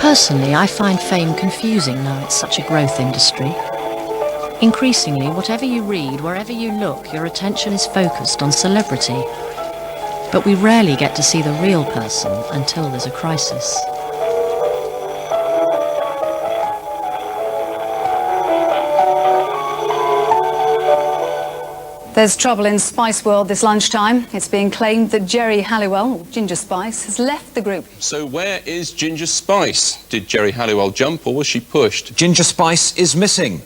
Personally, I find fame confusing now it's such a growth industry. Increasingly, whatever you read, wherever you look, your attention is focused on celebrity. But we rarely get to see the real person until there's a crisis. There's trouble in Spice World this lunchtime. It's being claimed that Geri Halliwell, or Ginger Spice, has left the group. So where is Ginger Spice? Did Geri Halliwell jump or was she pushed? Ginger Spice is missing.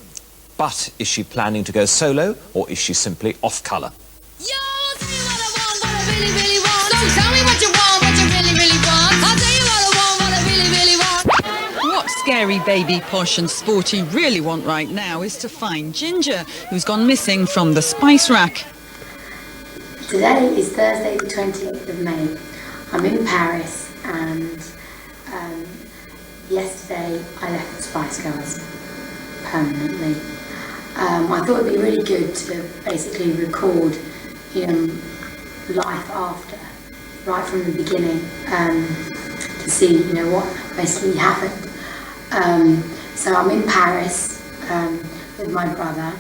But is she planning to go solo or is she simply off colour? Yo, I'll tell you what I want, what I really, really want. So tell me what you want, what you really, really want. I'll tell you what I want, what I really, really want. What scary baby, posh and sporty really want right now is to find Ginger, who's gone missing from the spice rack. Today is Thursday the 20th of May. I'm in Paris and yesterday I left the Spice Girls permanently. I thought it'd be really good to basically record, life after, right from the beginning, to see, what basically happened. So I'm in Paris with my brother,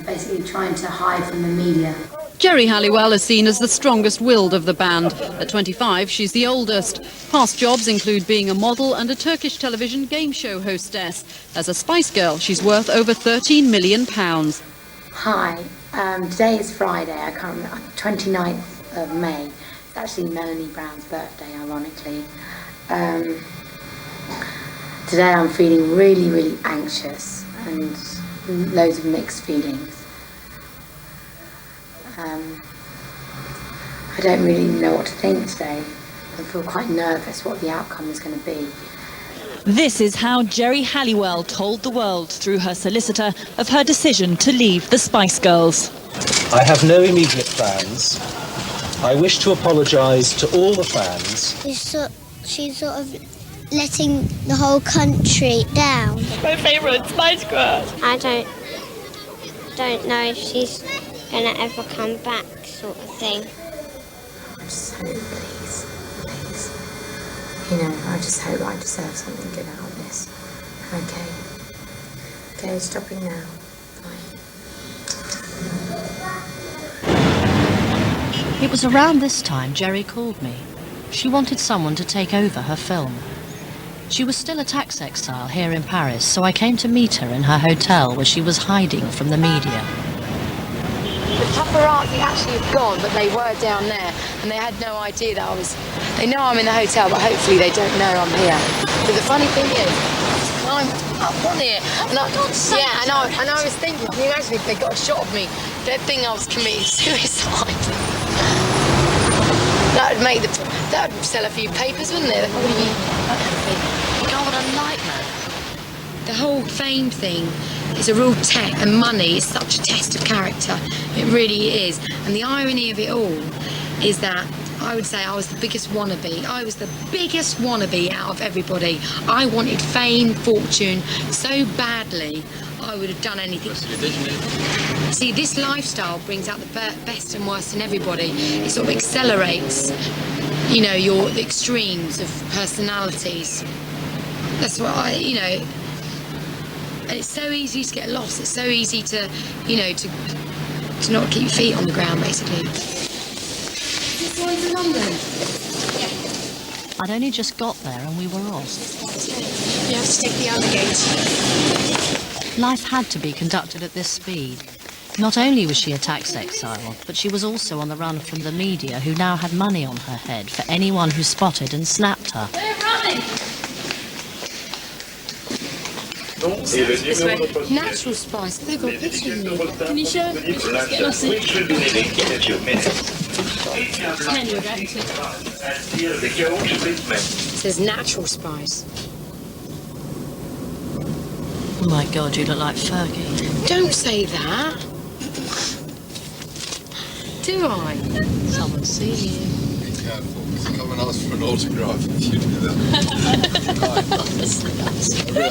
basically trying to hide from the media. Geri Halliwell is seen as the strongest-willed of the band. At 25, she's the oldest. Past jobs include being a model and a Turkish television game show hostess. As a Spice Girl, she's worth over £13 million. Hi, today is Friday, I can't remember, 29th of May. It's actually Melanie Brown's birthday, ironically. Today I'm feeling really, really anxious and loads of mixed feelings. I don't really know what to think today. I feel quite nervous what the outcome is going to be. This is how Geri Halliwell told the world through her solicitor of her decision to leave the Spice Girls. I have no immediate plans. I wish to apologise to all the fans. She's sort of letting the whole country down. My favourite Spice Girl. I don't know if she's going to ever come back, sort of thing. I just hope, please. I just hope I deserve something good out of this. Okay, stopping now. It was around this time Geri called me. She wanted someone to take over her film. She was still a tax exile here in Paris, so I came to meet her in her hotel where she was hiding from the media. The paparazzi actually have gone, but they were down there, and they had no idea that they know I'm in the hotel, but hopefully they don't know I'm here. But the funny thing is, I'm up on here, and I was thinking, can you imagine if they got a shot of me, they'd think I was committing suicide. That would sell a few papers, wouldn't it? God, what a nightmare. The whole fame thing is a real test, and money is such a test of character. It really is. And the irony of it all is that I would say I was the biggest wannabe. I was the biggest wannabe out of everybody. I wanted fame, fortune so badly, I would have done anything. See, this lifestyle brings out the best and worst in everybody. It sort of accelerates, your extremes of personalities. That's what and it's so easy to get lost. It's so easy to, to not keep your feet on the ground, basically. Is this one to London? Yeah. I'd only just got there and we were off. You have to take the other gate. Life had to be conducted at this speed. Not only was she a tax exile, but she was also on the run from the media, who now had money on her head for anyone who spotted and snapped her. They're running! This way. Natural spice. They've got a picture of me. Can you show it? Let's get lost in it. It says natural spice. Oh my God, you look like Fergie. Don't say that. Do I? Someone's seen you. careful, because come and ask for an autograph if you do that.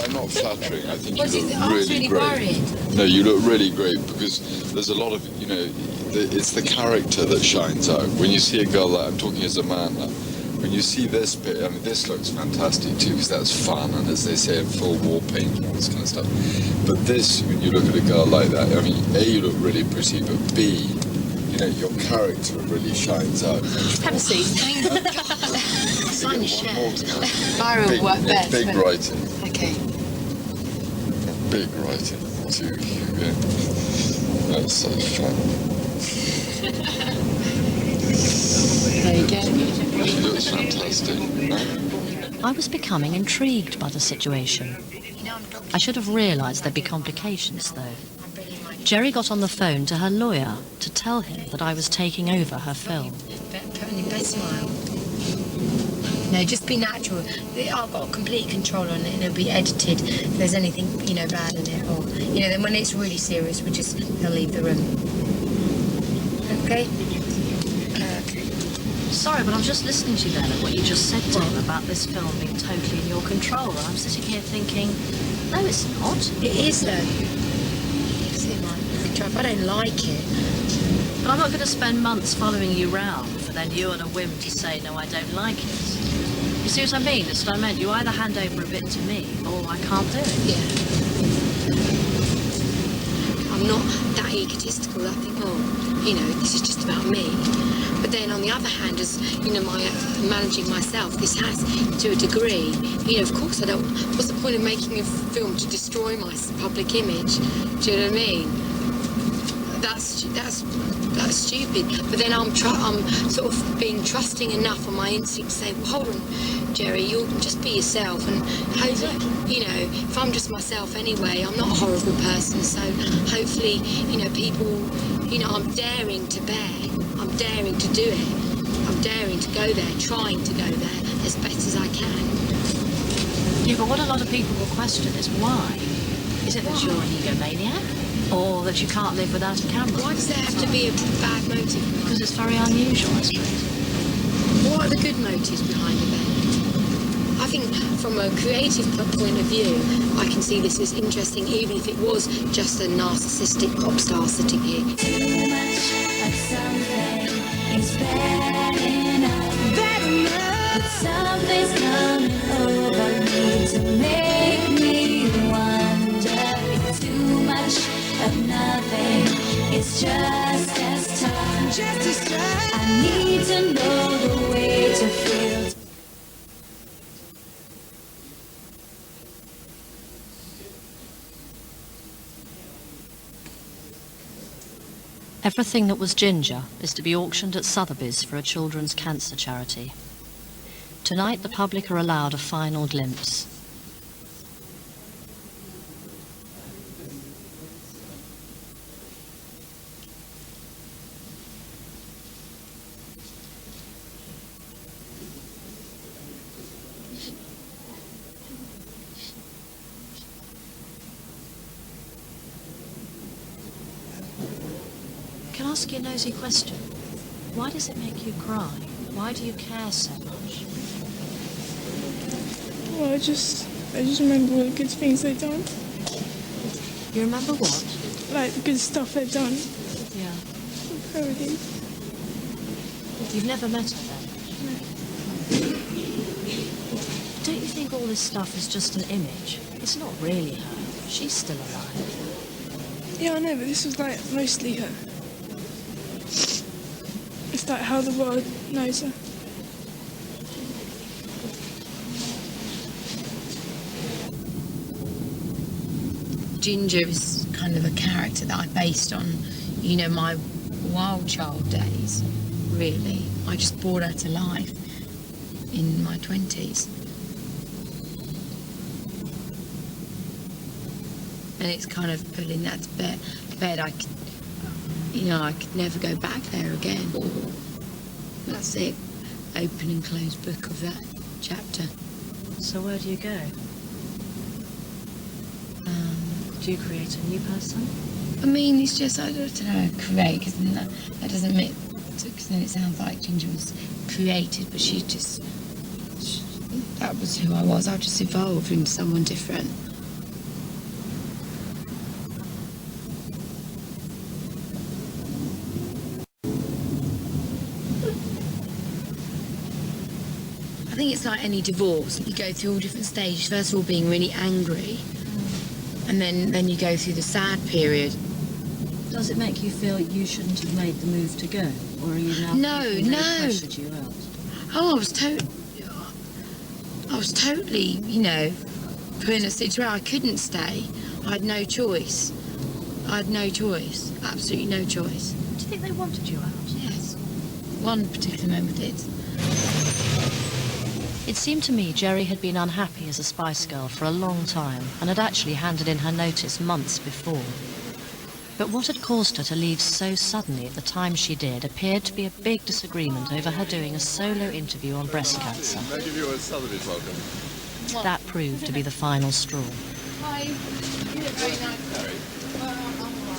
I'm not flattering. I think you look really great. Worried. No, you look really great, because there's a lot of, you know, it's the character that shines out. When you see a girl like, I'm talking as a man now, when you see this bit, I mean, this looks fantastic too, because that's fun, and as they say, in full war paint and all this kind of stuff. But this, when you look at a girl like that, I mean, A, you look really pretty, but B, you know, your character really shines out. Have a seat. Sign your shirt. Byron will work best. Big writing. Okay. Big writing too. Yeah. That's such fun. There you go. She looks fantastic. I was becoming intrigued by the situation. I should have realised there'd be complications, though. Geri got on the phone to her lawyer to tell him that I was taking over her film. Put on your best smile. No, just be natural. I've got complete control on it, and it'll be edited if there's anything, you know, bad in it, or, you know, then when it's really serious, they'll leave the room. Okay? Sorry, but I'm just listening to you then at what you just said to him about this film being totally in your control, and I'm sitting here thinking, no, it's not. It is, though. It's in my control. If I don't like it... But I'm not going to spend months following you round for then you on a whim to say, no, I don't like it. You see what I mean? That's what I meant. You either hand over a bit to me, or I can't do it. Yeah. I'm not that egotistical. I think, oh, you know, this is just about me. But then on the other hand, as, you know, managing myself, this has, to a degree, you know, of course I don't... What's the point of making a film to destroy my public image? Do you know what I mean? That's stupid. But then I'm sort of being trusting enough on my instinct to say, well, hold on, Geri, you'll just be yourself, and hopefully, you know, if I'm just myself anyway, I'm not a horrible person, so hopefully, you know, people, you know, I'm daring to bear, I'm daring to do it, I'm daring to go there, trying to go there as best as I can. Yeah, but what a lot of people will question is why? Is it that you're an egomaniac? Or that you can't live without a camera? Why does there have to be a bad motive? Because it's very unusual, I suppose. What are the good motives behind it then? I think from a creative point of view, I can see this as interesting, even if it was just a narcissistic pop star sitting here. Too much of something is bad enough. But something's coming over me to make me wonder. It's too much of nothing. It's just as tough. I need to know the way to feel. Everything that was ginger is to be auctioned at Sotheby's for a children's cancer charity. Tonight the public are allowed a final glimpse. Can I ask you a nosy question? Why does it make you cry? Why do you care so much? Well, I just remember all the good things they've done. You remember what? Like the good stuff they've done. Yeah. Parodies. You've never met her then? No. Don't you think all this stuff is just an image? It's not really her. She's still alive. Yeah, I know, but this was like mostly her. It's like how the world knows her. Ginger is kind of a character that I based on, you know, my wild child days, really. I just brought her to life in my 20s. And it's kind of putting that to bed. I could never go back there again. That's it. Open and closed book of that chapter. So where do you go? Do you create a new person? I mean, it's just, I don't know, create, because that doesn't because then it sounds like Ginger was created, but that was who I was. I just evolved into someone different. I think it's like any divorce. You go through all different stages. First of all, being really angry, and then you go through the sad period. Does it make you feel you shouldn't have made the move to go, or are you now thinking they pressured you out? Oh, I was totally, put in a situation I couldn't stay. I had no choice. Absolutely no choice. Do you think they wanted you out? Yes. One particular moment did. It seemed to me Geri had been unhappy as a Spice Girl for a long time and had actually handed in her notice months before. But what had caused her to leave so suddenly at the time she did appeared to be a big disagreement over her doing a solo interview on breast cancer. Can I give you a Sotheby's welcome? That proved to be the final straw. Hi. Very nice.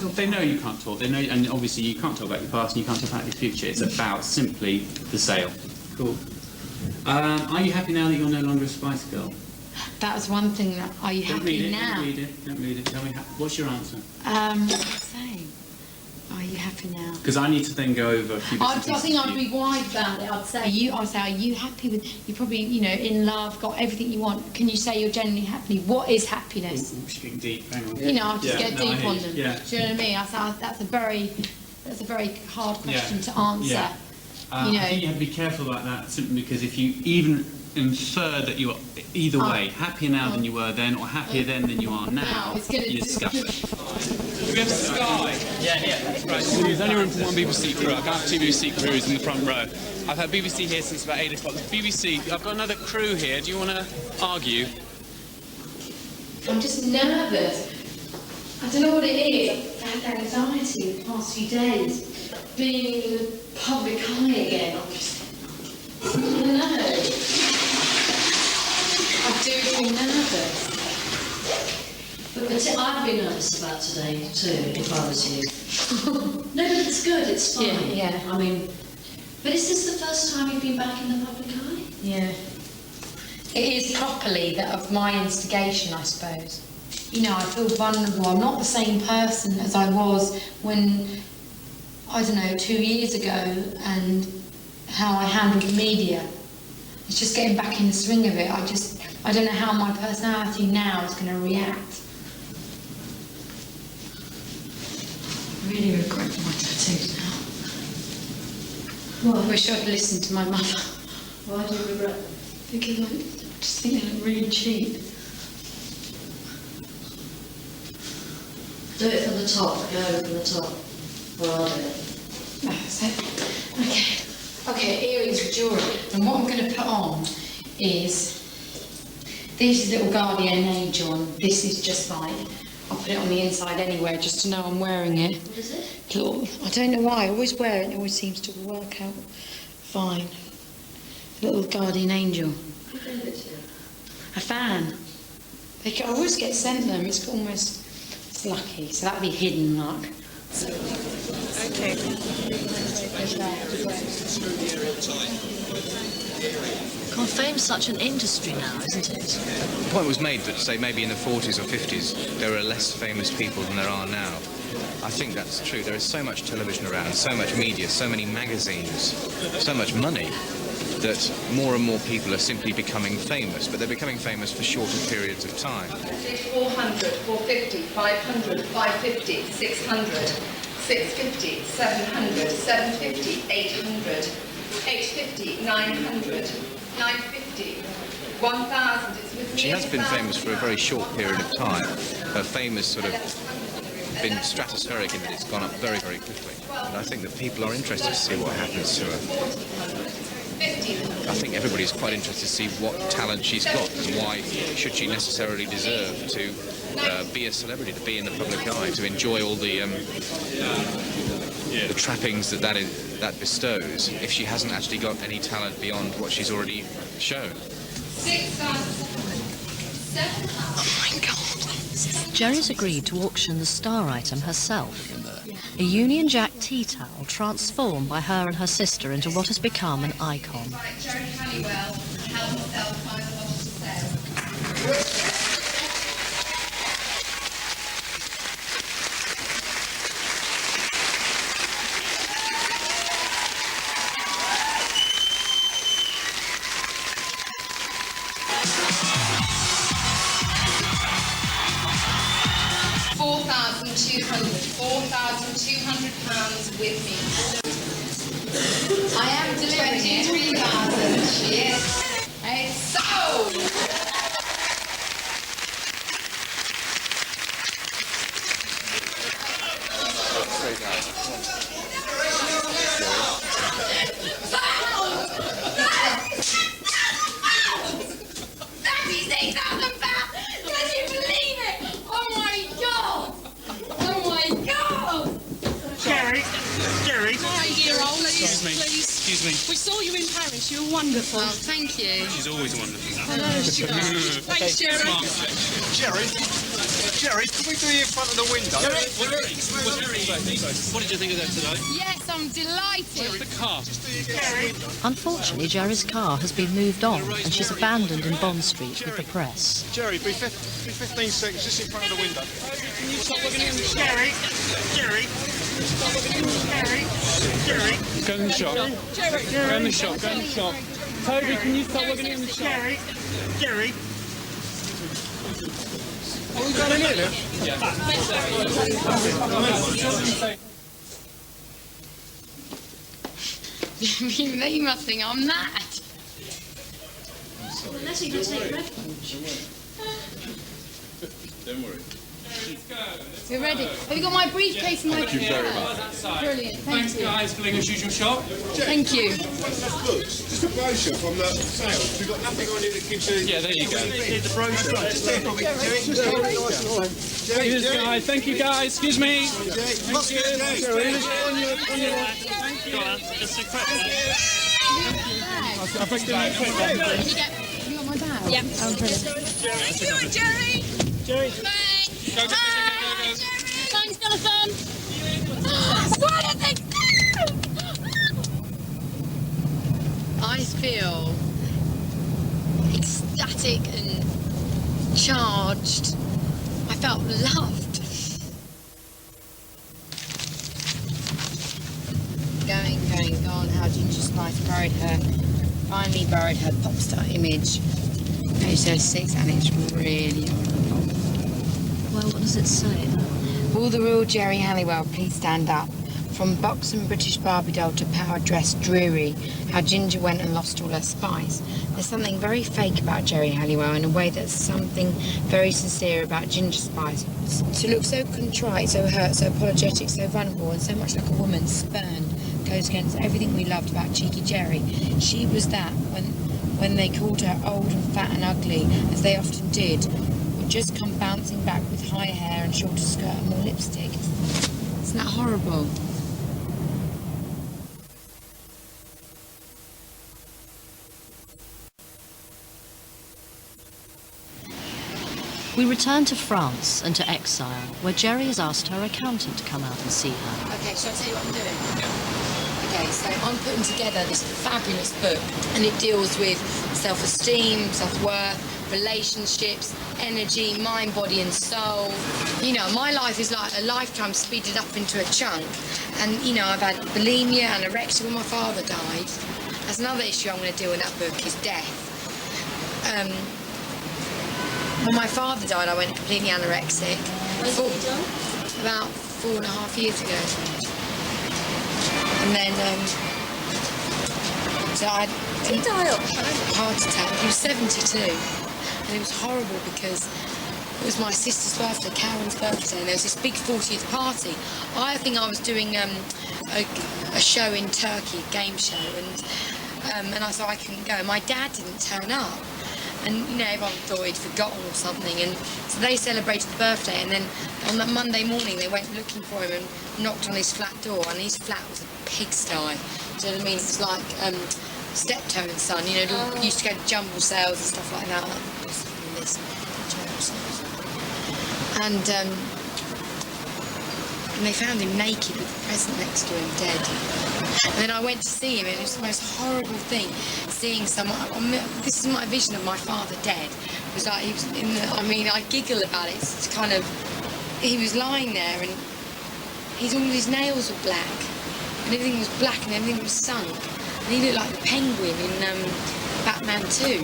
So they know you can't talk. They know, and obviously you can't talk about your past and you can't talk about your future. It's about simply the sale. Cool. Are you happy now that you're no longer a Spice Girl? That was one thing. Are you happy now? Don't read it. Tell me, what's your answer? What did I say? Are you happy now? Because I need to then go over a few bits I think I'd be wide about it. I'd say, are you happy with? You probably, in love, got everything you want. Can you say you're genuinely happy? What is happiness? Speaking deep. Hang on. I'll just get deep on them. Yeah. Do you know what I mean? I say that's a very hard question to answer. Yeah. I think you have to be careful about that, simply because if you even infer that you are either way happier now than you were then, or happier then than you are now, you discuss it. Do we have Sky? Yeah, here. Right, there's only room for one BBC crew. I can't have two BBC crews in the front row. I've had BBC here since about 8 o'clock. BBC, I've got another crew here. Do you want to argue? I'm just nervous. I don't know what it is. I've had anxiety the past few days. Being in the public eye again. I don't know. I do feel nervous. But I'd be nervous about today too, if I was you. No, but it's good, it's fine. Yeah. I mean, but is this the first time you've been back in the public eye? Yeah. It is properly that of my instigation, I suppose. I feel vulnerable. I'm not the same person as I was when, 2 years ago, and how I handled the media. It's just getting back in the swing of it. I don't know how my personality now is going to react. I really regret my tattoos now. Well, I wish I'd listened to my mother. Why do you regret them? Because I just think they look really cheap. Do it from the top, go from the top. Or I'll do it. That's it. Okay, earrings with jewellery. And what I'm going to put on is this little guardian angel, and this is just like, I'll put it on the inside anywhere just to know I'm wearing it. What is it? I don't know why, I always wear it and it always seems to work out fine. Little guardian angel. Who gave it to you? A fan. I always get sent them, it's lucky, so that'd be hidden luck. Okay. God, fame's such an industry now, isn't it? The point was made that, say, maybe in the 40s or 50s, there are less famous people than there are now. I think that's true. There is so much television around, so much media, so many magazines, so much money, that more and more people are simply becoming famous, but they're becoming famous for shorter periods of time. 400, 450, 500, 550, 600, 650, 700, 750, 800, 850, 900, 950, 1,000. She has been famous for a very short period of time. Her fame has sort of been stratospheric in that it's gone up very, very quickly. And I think that people are interested to see what happens to her. I think everybody's quite interested to see what talent she's got and why should she necessarily deserve to be a celebrity, to be in the public eye, to enjoy all the trappings that bestows if she hasn't actually got any talent beyond what she's already shown. 6,000. Oh my God. Geri's agreed to auction the star item herself. a Union Jack tea towel transformed by her and her sister into what has become an icon. Like Geri Halliwell, help herself find a lot of sale. £4,200 with me. I am delivering it. 23,000. Yes. It's sold. Excuse me. We saw you in Paris. You were wonderful. Oh, thank you. She's always wonderful. I know she does. Thanks, Geri. Geri, can we do you in front of the window? What did you think of that today? Yes, I'm delighted. Where's the car? Unfortunately, Geri's car has been moved on and she's abandoned in Bond Street with the press. Geri, be 15 seconds just in front of the window. Can you stop looking in the shop? Geri. Go in the shop. Go in the shop. Go in the shop. Toby, can you stop looking in the shop? Geri. Oh, we got in here, Yeah. You must think I'm mad. Unless you can take Don't worry. You're ready. Have you got my briefcase and my... Thank you very much. Brilliant. Thanks, guys, for letting us use your shop. Thank you. Just a brochure from the sales. We've got nothing on here that gives you... Yeah, there you go. The brochure. Cheers, guys. Thank you, guys. Excuse me. Thank you. Thank you. Just a quick I think you're quick one. You got my bag? Yeah. Oh, brilliant. Geri! Go. Thanks, Jonathan! What did they do? I feel ecstatic and charged. I felt loved. Going on, how Ginger Spice finally buried her pop star image. Page 36, and it's really horrible. Well, what does it say? Will the real Geri Halliwell please stand up? From buxom British Barbie doll to power dress dreary, how Ginger went and lost all her spice. There's something very fake about Geri Halliwell in a way that's something very sincere about Ginger Spice. To look so contrite, so hurt, so apologetic, so vulnerable, and so much like a woman spurned goes against everything we loved about cheeky Geri. She was that when they called her old and fat and ugly, as they often did, would just come bouncing back with higher hair and shorter skirt and more lipstick. Isn't that horrible? We return to France and to exile, where Geri has asked her accountant to come out and see her. Okay, shall I tell you what I'm doing? Okay, so I'm putting together this fabulous book, and it deals with self-esteem, self-worth, relationships, energy, mind, body and soul. You know, my life is like a lifetime speeded up into a chunk. And, you know, I've had bulimia, anorexia when my father died. That's another issue I'm going to deal in that book, is death. When my father died, I went completely anorexic. About 4.5 years ago. And then, so I had a heart attack. He was 72. And it was horrible because it was my sister's birthday, Karen's birthday, and there was this big 40th party. I think I was doing a show in Turkey, a game show, and I thought I couldn't go. My dad didn't turn up. And, you know, everyone thought he'd forgotten or something. And so they celebrated the birthday. And then on that Monday morning, they went looking for him and knocked on his flat door. And his flat was a pigsty. Do you know what I mean? It's like Steptoe and Son. You know, used to go to jumble sales and stuff like that. And and they found him naked with the present next to him, dead. And then I went to see him, and it was the most horrible thing, seeing someone. This is my vision of my father dead. It was like he was in the. I mean, I giggle about it. It's kind of. He was lying there, and all his nails were black, and everything was black, and everything was sunk. And he looked like the penguin in Batman 2.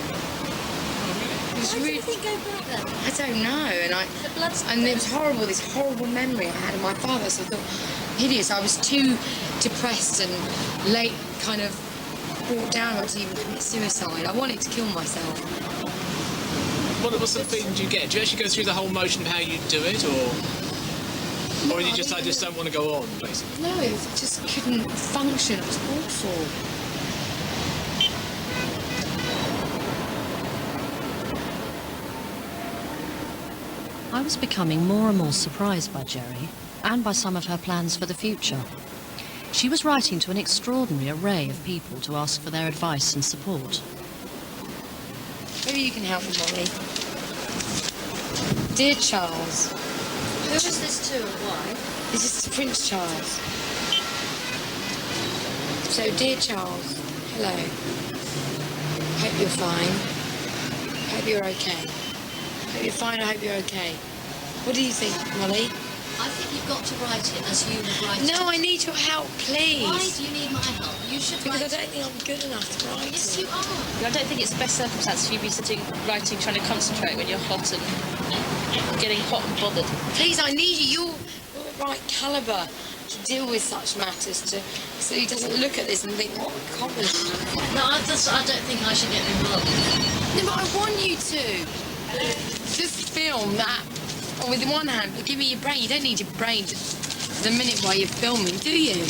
Why did you think go back then? I don't know, and it was horrible. This horrible memory I had of my father. So I thought, hideous. I was too depressed and late, kind of brought down to even commit suicide. I wanted to kill myself. What sort of feeling do you get? Do you actually go through the whole motion of how you do it, or did you just I just don't want to go on, basically? No, it just couldn't function. It was awful. I was becoming more and more surprised by Geri, and by some of her plans for the future. She was writing to an extraordinary array of people to ask for their advice and support. Maybe you can help me, Molly. Dear Charles. Who is this to and why? This is Prince Charles. So, dear Charles, hello. Hope you're fine. Hope you're okay. Hope you're fine, I hope you're okay. What do you think, Molly? I think you've got to write it as you would write it. No, I need your help, please. Why do you need my help? You should Because write I don't think I'm good enough to write Yes, it. you are. I don't think it's the best circumstance for you to be sitting, writing, trying to concentrate when you're hot and getting hot and bothered. Please, I need you. You're the right calibre to deal with such matters, so he doesn't look at this and think, what cobblers. No, I don't think I should get involved. No, but I want you to. Just film that with one hand, but give me your brain. You don't need your brain the minute while you're filming, do you?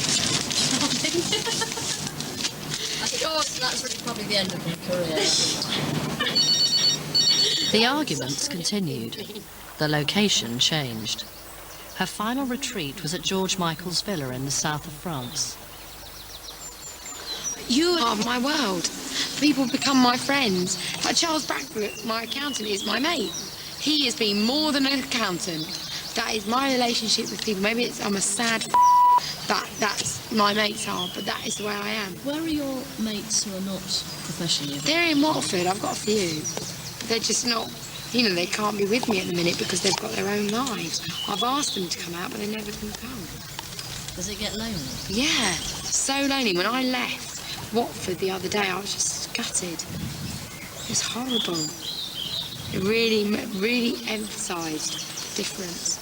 That's really probably the end of my career. The arguments continued. The location changed. Her final retreat was at George Michael's villa in the south of France. You are my world. People become my friends. Like Charles Brackbrook, my accountant, is my mate. He has been more than an accountant. That is my relationship with people. Maybe I'm a sad that's my mates are, but that is the way I am. Where are your mates who are not professionally? They're in Watford. I've got a few. They're just not, they can't be with me at the minute because they've got their own lives. I've asked them to come out, but they never can come. Does it get lonely? Yeah, so lonely. When I left Watford the other day, I was just gutted. It was horrible. It really emphasised difference.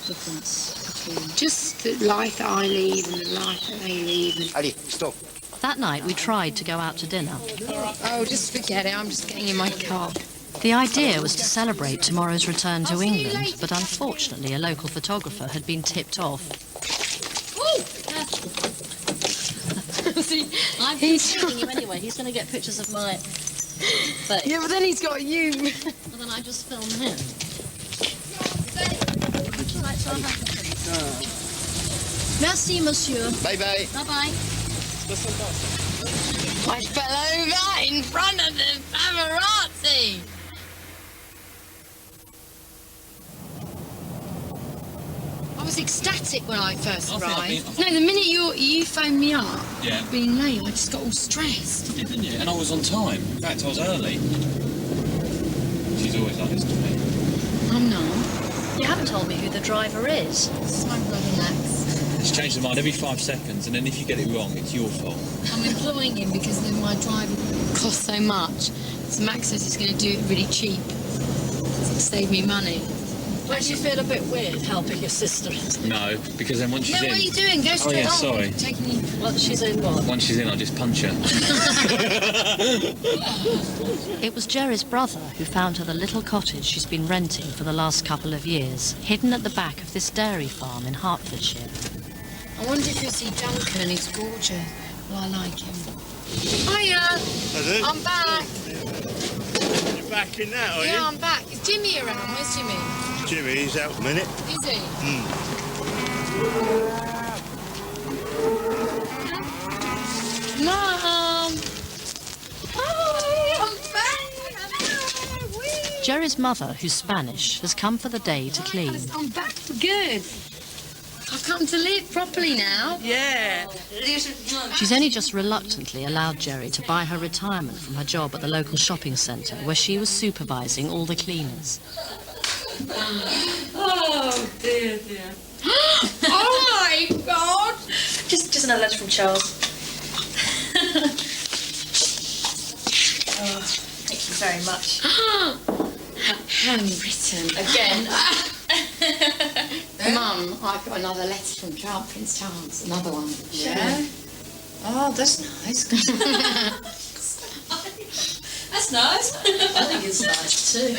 Between just the life that I lead and the life that they lead. Ali, stop. That night we tried to go out to dinner. Oh, just forget it. I'm just getting in my car. The idea was to celebrate tomorrow's return to England, but unfortunately a local photographer had been tipped off. See, I've been filming him anyway. He's going to get pictures of my face. Yeah, but then he's got you. Well, then I just film him. Right, so I'll have to finish. Merci, monsieur. Bye-bye. Bye-bye. I fell over in front of the paparazzi. I was ecstatic when I first arrived. No, the minute you phoned me up, being late, I just got all stressed. Yeah, didn't you? And I was on time. In fact, I was early. She's always like this to me. I'm not. You haven't told me who the driver is. It's my brother Max. He's changed his mind every 5 seconds, and then if you get it wrong, it's your fault. I'm employing him because my driving costs so much. So Max says he's going to do it really cheap. To save me money. Don't you feel a bit weird helping your sister? No, because then once she's in... what are you doing? Go straight on. Sorry. Taking me... Once she's in what? Once she's in, I'll just punch her. It was Geri's brother who found her the little cottage she's been renting for the last couple of years, hidden at the back of this dairy farm in Hertfordshire. I wonder if you'll see Duncan. He's gorgeous. Well, I like him. Hiya! Hello. I'm back. You're back in now, are you? Yeah, I'm back. Is Jimmy around? Where's Jimmy? Jimmy's out a minute. Is he? Mum! Hi! I'm back! Geri's mother, who's Spanish, has come for the day to clean. I'm back for good. I I've come to live properly now. Yeah. She's only just reluctantly allowed Geri to buy her retirement from her job at the local shopping centre where she was supervising all the cleaners. Oh, dear. Oh my God! Just another letter from Charles. Oh, thank you very much. Handwritten. Again. Mum, I've got another letter from Prince Charles. Another one. Yeah? Oh, that's nice. That's nice. I think it's nice too.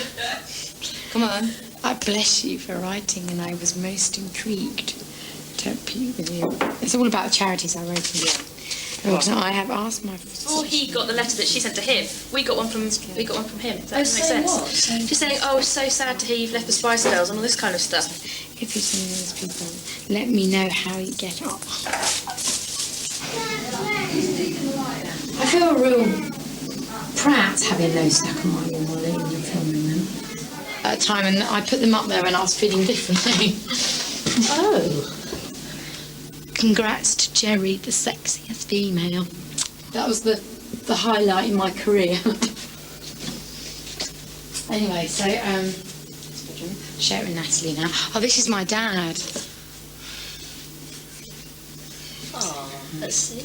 Come on. I bless you for writing, and I was most intrigued to appear with you. It's all about the charities I wrote for you. And also, I have asked my... Before he got the letter that she sent to him, we got one from him. Does that make saying sense? what? Saying- She's saying, "Oh, it's so sad to hear you've left the Spice Girls" and all this kind of stuff. If you're some of those people, let me know how you get on. I feel real proud having those stuck on my wall when you're filming them. At a time, and I put them up there when I was feeling differently. Oh. Congrats to Geri, the sexiest female. That was the highlight in my career. Anyway, so, share it with Natalie now. Oh, this is my dad. Oh, let's see.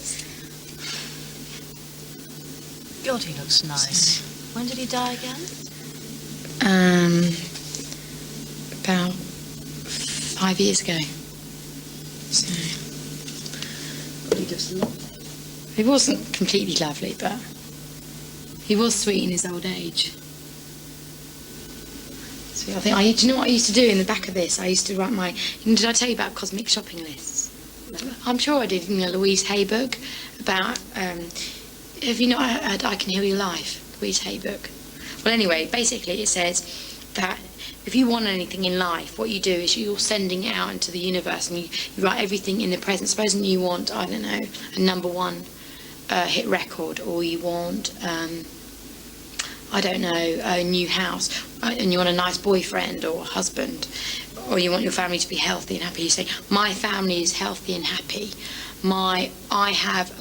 God, he looks nice. When did he die again? About 5 years ago. So, He looks lovely. he wasn't completely lovely, but he was sweet in his old age. So I think do you know what I used to do in the back of this? I used to write my. Did I tell you about cosmic shopping lists? I'm sure I did in the Louise Hay book about. Have you not heard I Can Heal Your Life? Louise Hay book. Well, anyway, basically it says that if you want anything in life, what you do is you're sending it out into the universe, and you write everything in the present. Supposing you want, I don't know, a #1 hit record, or you want, I don't know, a new house, and you want a nice boyfriend or husband, or you want your family to be healthy and happy. You say, my family is healthy and happy. I have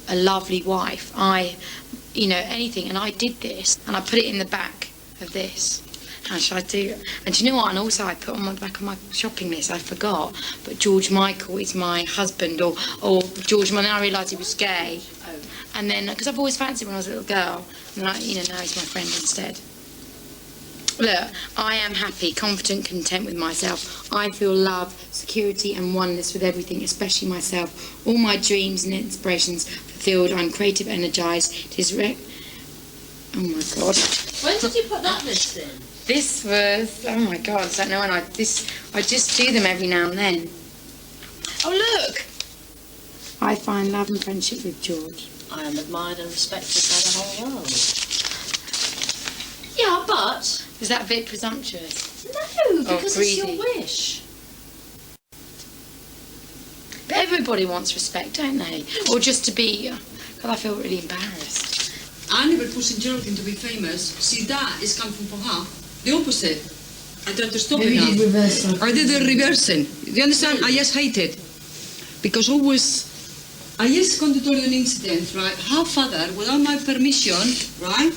a lovely wife. Anything. And I did this, and I put it in the back of this. How should I do it? And do you know what? And also I put on the back of my shopping list, I forgot, but George Michael is my husband, or George, and I realised he was gay. And then, because I've always fancied when I was a little girl, and now he's my friend instead. Look, I am happy, confident, content with myself. I feel love, security and oneness with everything, especially myself. All my dreams and inspirations fulfilled. I'm creative, energised. Oh my God. When did you put that list in? This was, oh my God, I don't know when I just do them every now and then. Oh, look! I find love and friendship with George. I am admired and respected by the whole world. Yeah, but... Is that a bit presumptuous? No, because it's your wish. But everybody wants respect, don't they? Or just to be... God, I feel really embarrassed. I never pushed Geraldine to be famous. See, that is coming from her. The opposite. I tried to stop it now. Maybe reverse. I did the reversing. Do you understand? I just hate it. Because always... I just going to tell you an incident, right? Her father, without my permission, right?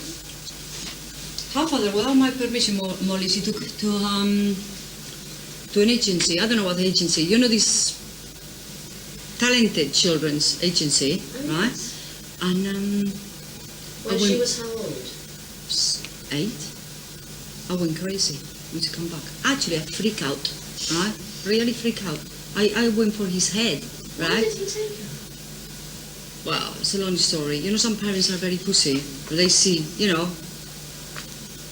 Her father, without my permission, Molly, she took to an agency. I don't know what the agency. You know this talented children's agency, right? And When she was how old? 8. I went crazy when she come back. Actually, I freak out, right? Really freak out. I went for his head, right? Why did he take her? Well, it's a long story. You know, some parents are very pussy. They see, you know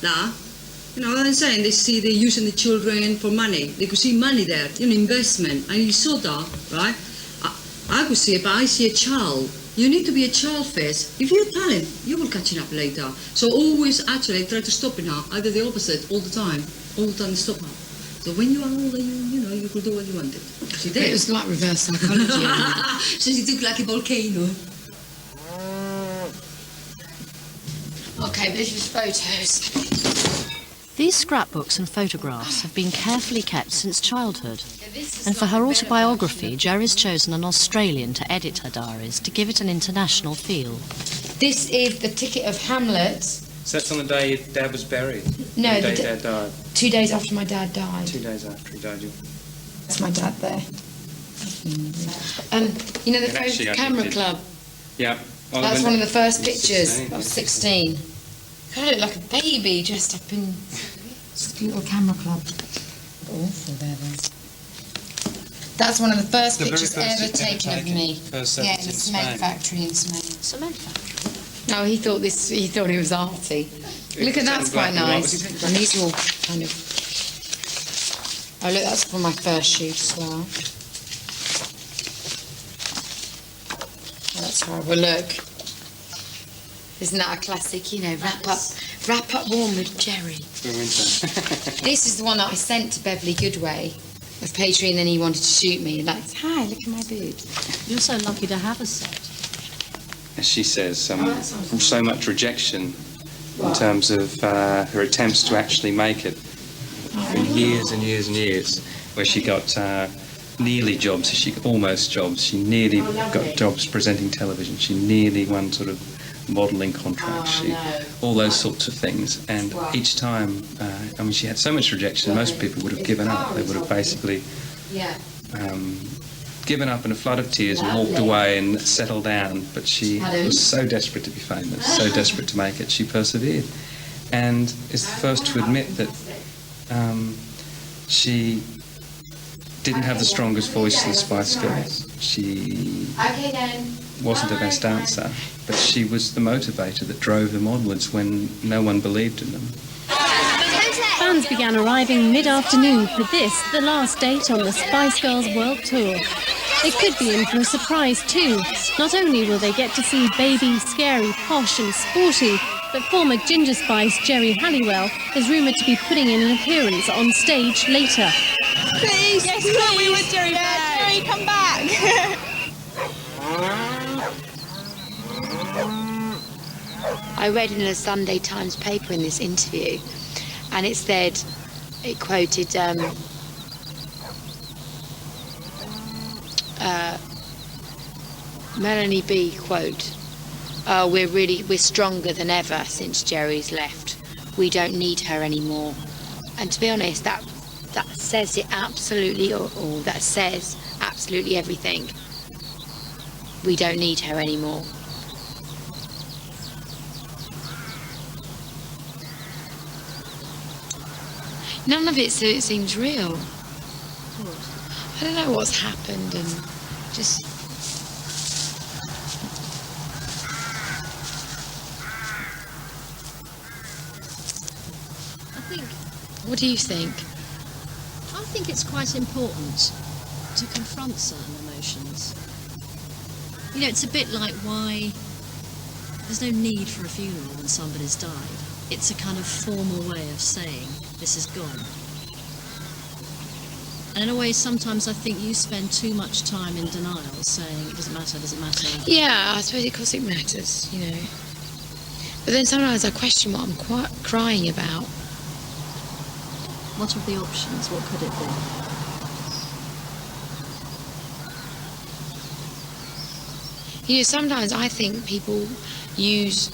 what I'm saying? They see they're using the children for money. They could see money there, investment. And you saw that, right? I could see it, but I see a child. You need to be a child first. If you're talent, you will catch it up later. So always actually try to stop it now. I do the opposite all the time. All the time stop her. So when you are older, you could do what you wanted. She did. It was like reverse psychology. So she took like a volcano. Okay, this is photos. These scrapbooks and photographs have been carefully kept since childhood. And for her autobiography, Geri's chosen an Australian to edit her diaries to give it an international feel. This is the ticket of Hamlet. So that's on the day your dad was buried? No, the day the Dad died? 2 days after my dad died. 2 days after he died, you... That's my dad there. You know the And actually, I camera did- club? Yeah. Well, That's when- one of the first You're pictures. 16. I was 16. I look like a baby dressed up in this little camera club. Awful there then. That's one of the first The very pictures first ever ever taken of taken. me. First Yeah, set in the in cement Spain. factory in Spain. Cement factory? No, he thought it was arty. Look at that's quite nice. And these are all kind of... Oh look, that's from my first shoot as well. Oh, that's horrible, look. Isn't that a classic, you know, wrap up warm with Geri. This is the one that I sent to Beverly Goodway of Patreon, and then he wanted to shoot me. Like, hi, look at my boobs. You're so lucky to have a set. As she says, so much rejection in terms of her attempts to actually make it. For years and years and years, where she got nearly jobs, almost jobs. She nearly got jobs presenting television. She nearly won sort of modelling contracts. All those sorts of things. And each time, I mean, she had so much rejection. Most people would have given up. They would have basically given up in a flood of tears and walked away and settled down. But she was so desperate to be famous, so desperate to make it, she persevered. And is the first to admit that she didn't have the strongest voice in the Spice Girls. She wasn't the best dancer, but she was the motivator that drove them onwards when no one believed in them. Fans began arriving mid-afternoon for this, the last date on the Spice Girls World Tour. They could be in for a surprise too. Not only will they get to see baby, scary, posh and sporty, but former Ginger Spice Geri Halliwell is rumoured to be putting in an appearance on stage later. Please, yes, please. We with Geri. Yeah, Geri, come back. I read in a Sunday Times paper in this interview, and it said, it quoted Melanie B, quote, "Oh, we're stronger than ever since Geri's left. We don't need her anymore." And to be honest, that says it absolutely all. That says absolutely everything. We don't need her anymore. None of it seems real. I don't know what's happened, and just... What do you think? I think it's quite important to confront certain emotions. You know, it's a bit like why there's no need for a funeral when somebody's died. It's a kind of formal way of saying this is gone. And in a way, sometimes I think you spend too much time in denial, saying it doesn't matter. Yeah, I suppose because it matters, you know. But then sometimes I question what I'm crying about. What are the options? What could it be? You know, sometimes I think people use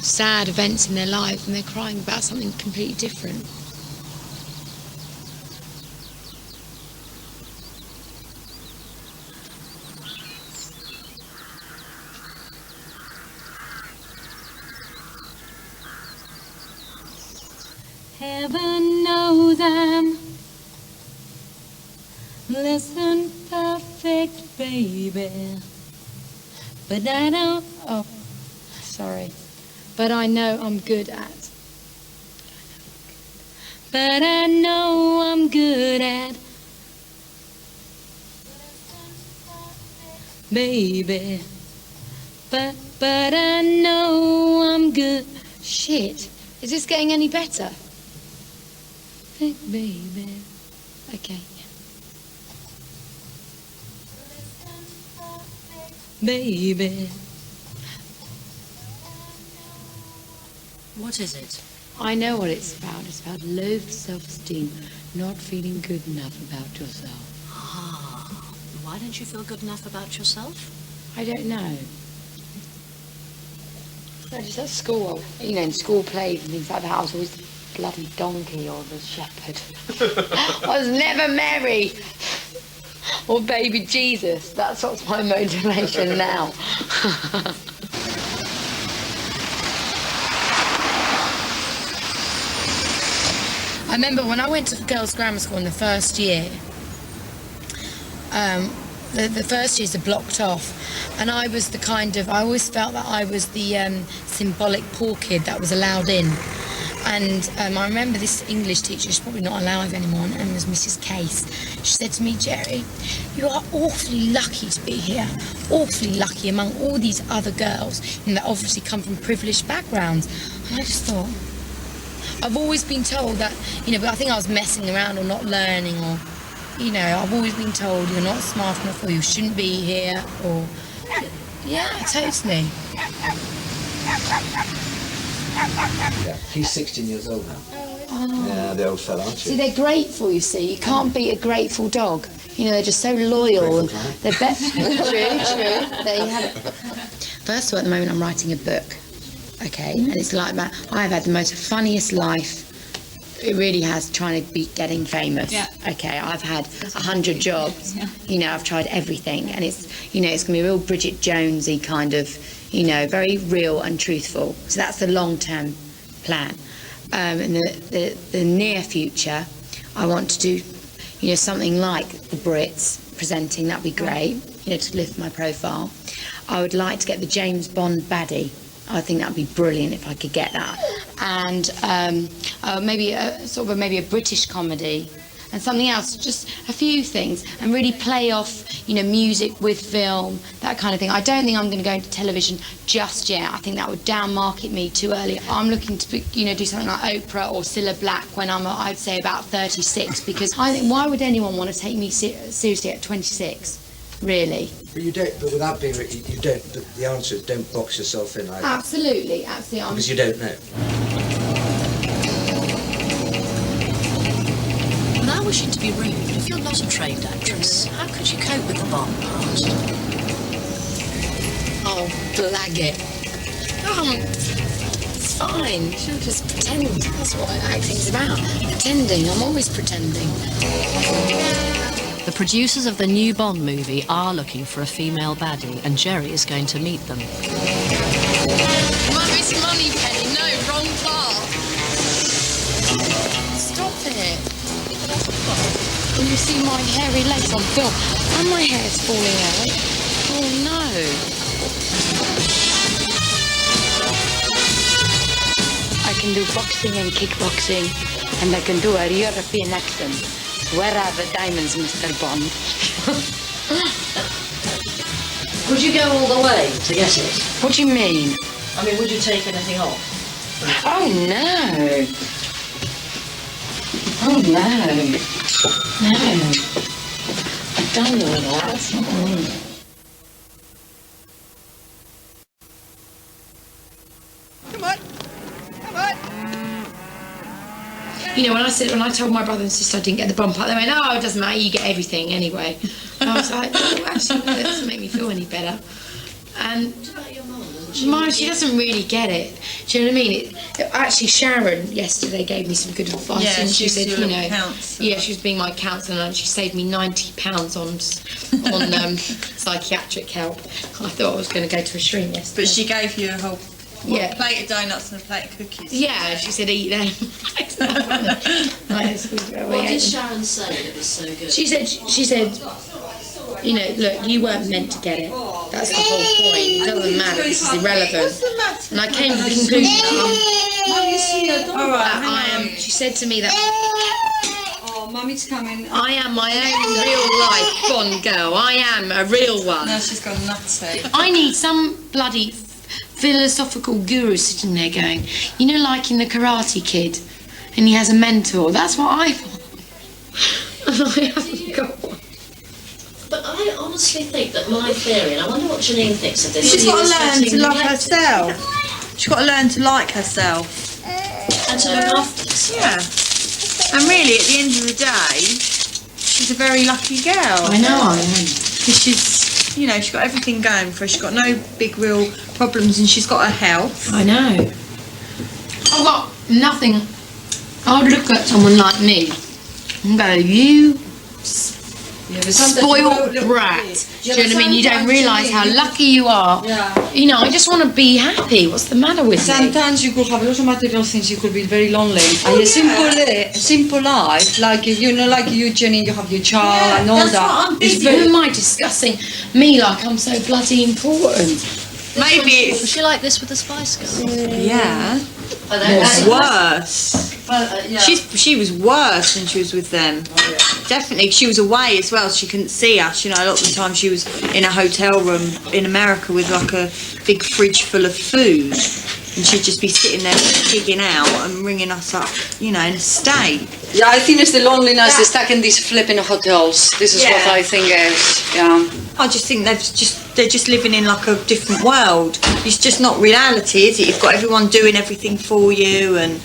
sad events in their life and they're crying about something completely different. Heaven knows I'm less than perfect, baby. But I don't, but I know I'm good at. But I know I'm good at. Baby. But I know I'm good. Shit, is this getting any better? Baby. Okay. Baby. What is it? I know what it's about. It's about low self-esteem, not feeling good enough about yourself. Ah, why don't you feel good enough about yourself? I don't know. No, just at school, you know, in school plays and things like that, I was always the bloody donkey or the shepherd. I was never Mary or baby Jesus. That's what's my motivation now. I remember when I went to girls' grammar school in the first year, the first years are blocked off, and I was the kind of, I always felt that I was the symbolic poor kid that was allowed in. And I remember this English teacher, she's probably not alive anymore, and it was Mrs. Case. She said to me, Geri, you are awfully lucky to be here, awfully lucky among all these other girls, and that obviously come from privileged backgrounds. And I just thought, I've always been told that, you know, but I think I was messing around or not learning, or, you know, I've always been told you're not smart enough or you shouldn't be here, or, yeah, totally. Yeah, he's 16 years old now. Oh. Yeah, the old fella, aren't you? See, they're grateful, you see. You can't beat a grateful dog. You know, they're just so loyal. And they're true. There you have it. First of all, at the moment, I'm writing a book. Okay, and it's like that. I've had the most funniest life. It really has, trying to be getting famous. Yeah. Okay, I've had 100 jobs. Yeah. You know, I've tried everything, and it's, you know, it's gonna be a real Bridget Jonesy kind of, you know, very real and truthful. So that's the long-term plan. In the near future, I want to do, you know, something like the Brits presenting. That'd be great. You know, to lift my profile. I would like to get the James Bond baddie. I think that'd be brilliant if I could get that, and maybe maybe a British comedy, and something else, just a few things, and really play off, you know, music with film, that kind of thing. I don't think I'm going to go into television just yet. I think that would down-market me too early. I'm looking to, you know, do something like Oprah or Cilla Black when I'm, I'd say, about 36, because I think, why would anyone want to take me seriously at 26? Really? But you don't. But without being, you don't. The answer is don't box yourself in either. Absolutely. Because you don't know. Without wishing to be rude, if you're not a trained actress, how could you cope with the Bond part? Oh, blag it. Oh, it's fine. She'll just pretend. That's what acting's about. Pretending. I'm always pretending. The producers of the new Bond movie are looking for a female baddie, and Geri is going to meet them. Mummy's money penny. No, wrong part. Stop it. Can you see my hairy legs on film? And my hair's falling out. Oh no. I can do boxing and kickboxing, and I can do a European accent. Where are the diamonds, Mr. Bond? Would you go all the way to get it? What do you mean? I mean, would you take anything off? Oh, no. Oh, no. No. I've done all that. That's not me. Come on. Come on. You know, when I told my brother and sister I didn't get the bump up, they went, oh, it doesn't matter, you get everything anyway. And I was like, oh, actually, that doesn't make me feel any better. And Mum, she doesn't really get it. Do you know what I mean? Actually, Sharon yesterday gave me some good advice. Yeah, and she said, you know, counsellor. yeah, she was being my counsellor, and she saved me £90 on psychiatric help. I thought I was going to go to a shrink yesterday. But she gave you a whole plate of donuts and a plate of cookies. Yeah, she said eat them. What did Sharon say that was so good? She said, you know, look, you weren't meant to get it. That's the whole point. It doesn't matter. This is irrelevant. And I came to the conclusion that I am. She said to me that. Oh, Mummy's coming. I am my own real life Bond girl. I am a real one. Now she's gone nutty. I need some bloody philosophical guru sitting there going, you know, like in The Karate Kid, and he has a mentor. That's what I want. And I haven't got one. But I honestly think that my theory, and I wonder what Janine thinks of this. She's got to learn to love herself. She's got to learn to like herself. to look after herself. Yeah. And really, at the end of the day, she's a very lucky girl. I know. Because she's, you know, she's got everything going for her. She's got no big real problems, and she's got her health. I know. I've got nothing. I'd look at someone like me and go, you spoiled brat. Do you know what I mean? You don't realise how lucky you are. You know, I just want to be happy. What's the matter with me? Sometimes you could have a lot of material things, you could be very lonely. And a simple life, like, you know, like you, Jenny, you have your child and all that's that. What I'm busy. Who am I discussing me like I'm so bloody important? Maybe it's... Was she like this with the Spice Girls? Yeah. Worse. She was worse when she was with them. Definitely. She was away as well, so she couldn't see us. You know, a lot of the time she was in a hotel room in America with like a big fridge full of food, and she'd just be sitting there gigging out and ringing us up, you know, in a state. Yeah, I think it's the loneliness that's stuck in these flipping hotels. This is what I think is, I just think they're just living in like a different world. It's just not reality, is it? You've got everyone doing everything for you and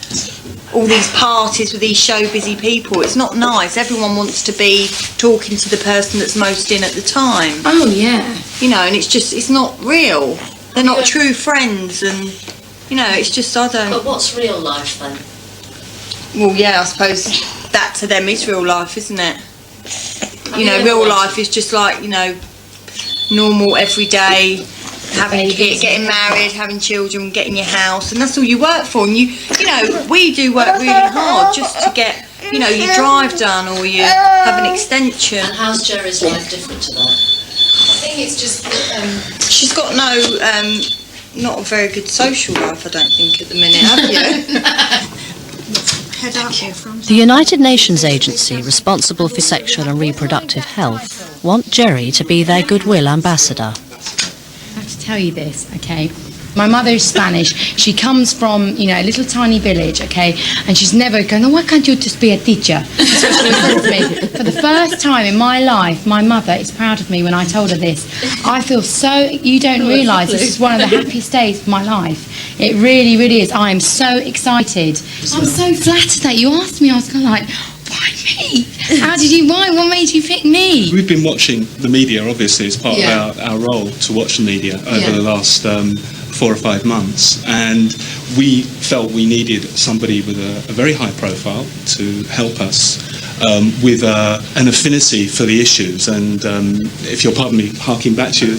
all these parties with these show busy people. It's not nice. Everyone wants to be talking to the person that's most in at the time. Oh yeah. You know, and it's not real. They're not true friends, and you know, it's just I don't. But what's real life then? Well, yeah, I suppose that to them is real life, isn't it? You know, real life is just like, you know, normal everyday, having kids, getting married, having children, getting your house, and that's all you work for. And you know, we do work really hard just to get, you know, your drive done or you have an extension. And how's Geri's life different to that? I think it's just she's got not a very good social life, I don't think, at the minute, have you? Head up here from the United Nations agency responsible for sexual and reproductive health want Geri to be their goodwill ambassador. I have to tell you this, okay? My mother is Spanish. She comes from, you know, a little tiny village, okay? And she's never going, oh, why can't you just be a teacher? That's what she said to me. For the first time in my life, my mother is proud of me when I told her this. I feel so, you don't realise this is one of the happiest days of my life. It really, really is. I am so excited. I'm so flattered that you asked me. I was kind of like, why me? Why? What made you pick me? We've been watching the media, obviously, as part of our role to watch the media over the last 4 or 5 months, and we felt we needed somebody with a very high profile to help us with an affinity for the issues. And if you'll pardon me, harking back to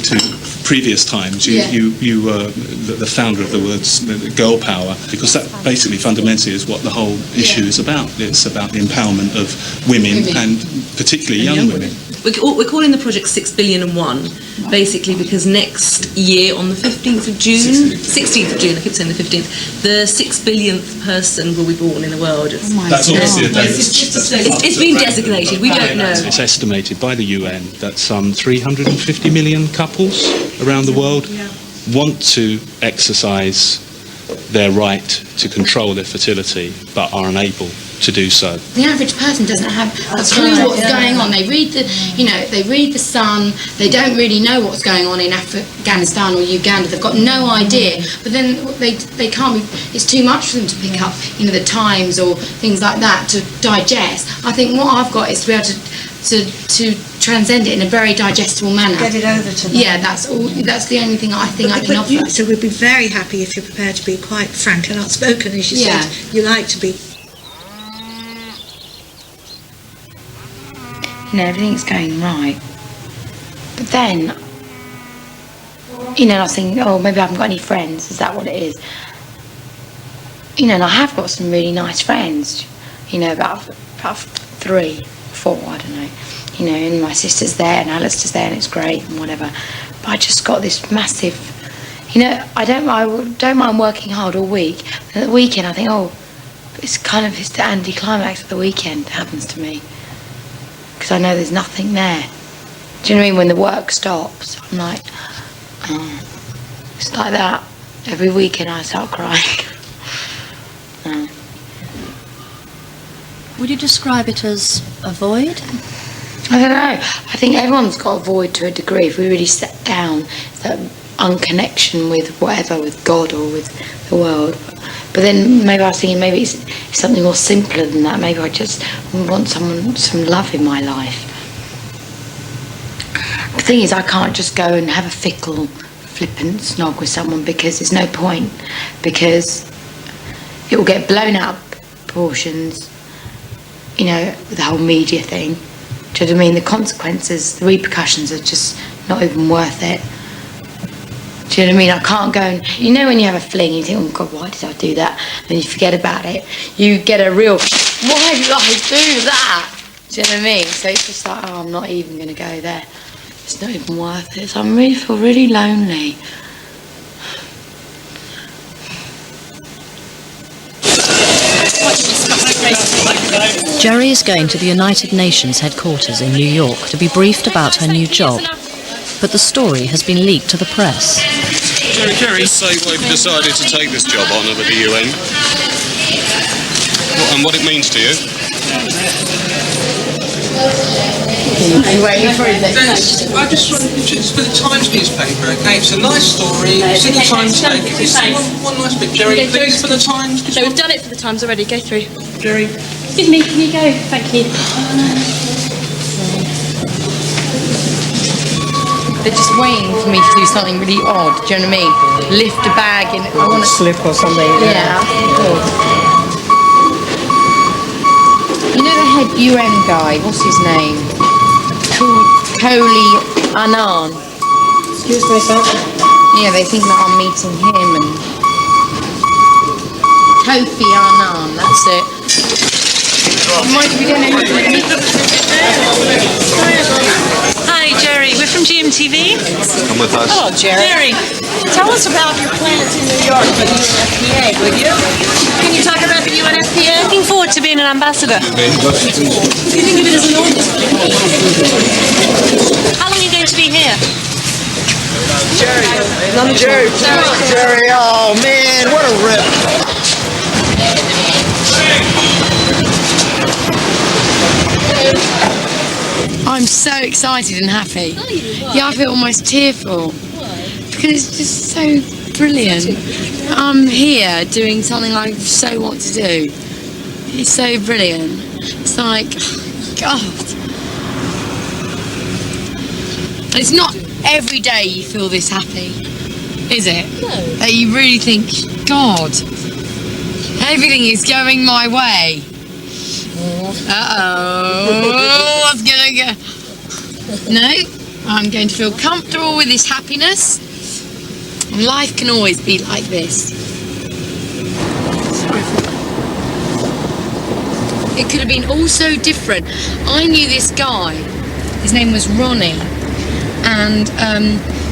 previous times, you were the founder of the words girl power, because that basically fundamentally is what the whole issue is about. It's about the empowerment of women and particularly young women. We're calling the project 6 billion and one, basically because next year on the 15th of June, 16th of June, I keep saying the 15th, the 6 billionth person will be born in the world. That's obviously a date. It's been designated, we don't know. It's estimated by the UN that some 350 million couples around the world want to exercise their right to control their fertility but are unable to do so. The average person doesn't have a clue what's going on. They read the Sun. They don't really know what's going on in Afghanistan or Uganda. They've got no idea. But then they can't be. It's too much for them to pick up, you know, the Times or things like that to digest. I think what I've got is to be able to transcend it in a very digestible manner. Get it over to them. Yeah, that's all. That's the only thing I think I can offer. So we'd be very happy if you're prepared to be quite frank and outspoken, as you said you like to be. You know, everything's going right. But then, you know, I was thinking, oh, maybe I haven't got any friends. Is that what it is? You know, and I have got some really nice friends. You know, about 3, 4, I don't know. You know, and my sister's there and Alistair's there and it's great and whatever. But I just got this massive, you know, I don't mind working hard all week. And at the weekend I think, oh, it's the anticlimax of the weekend happens to me. Because I know there's nothing there. Do you know what I mean? When the work stops, I'm like, oh. It's like that. Every weekend I start crying. Would you describe it as a void? I don't know. I think everyone's got a void to a degree. If we really sit down, it's that unconnection with whatever, with God or with the world. But then maybe I was thinking maybe it's something more simpler than that. Maybe I just want some love in my life. The thing is, I can't just go and have a fickle, flippant snog with someone, because there's no point, because it will get blown out of proportions, you know, the whole media thing. Do you know what I mean? The consequences, the repercussions are just not even worth it. Do you know what I mean? I can't go and... You know when you have a fling, you think, oh God, why did I do that? And you forget about it. You get a real, why did I do that? Do you know what I mean? So it's just like, oh, I'm not even going to go there. It's not even worth it. So I really feel really lonely. Geri is going to the United Nations headquarters in New York to be briefed about her new job. But the story has been leaked to the press. Geri, say we've decided to take this job on with the UN. And what it means to you? I just wanted it's for the Times newspaper, okay? It's a nice story. It's in the Times. One nice bit, Geri, please, for the Times. No, we've done it for the Times already. Go through. Geri. Excuse me, can you go? Thank you. They're just waiting for me to do something really odd, do you know what I mean? Lift a bag and I want to... Slip or something. Yeah. You know the head UN guy, what's his name? Kohli Annan. Excuse myself. Yeah, they think that I'm meeting him and... Kofi Annan, that's it. Hi, Geri. We're from GMTV. Come with us. Hello, Geri. Tell us about your plans in New York for the UNFPA, would you? Can you talk about the UNFPA? Looking forward to being an ambassador. Do you think of it as an honor? How long are you going to be here? Geri, oh man, what a rip. I'm so excited and happy. Yeah, I feel almost tearful. Because it's just so brilliant. I'm here doing something I so want to do. It's so brilliant. It's like, God. It's not every day you feel this happy, is it? No. That you really think, God, everything is going my way. Uh-oh, what's gonna go? No, I'm going to feel comfortable with this happiness. And life can always be like this. It could have been all so different. I knew this guy, his name was Ronnie, and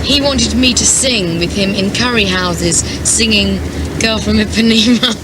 he wanted me to sing with him in curry houses, singing Girl from Ipanema.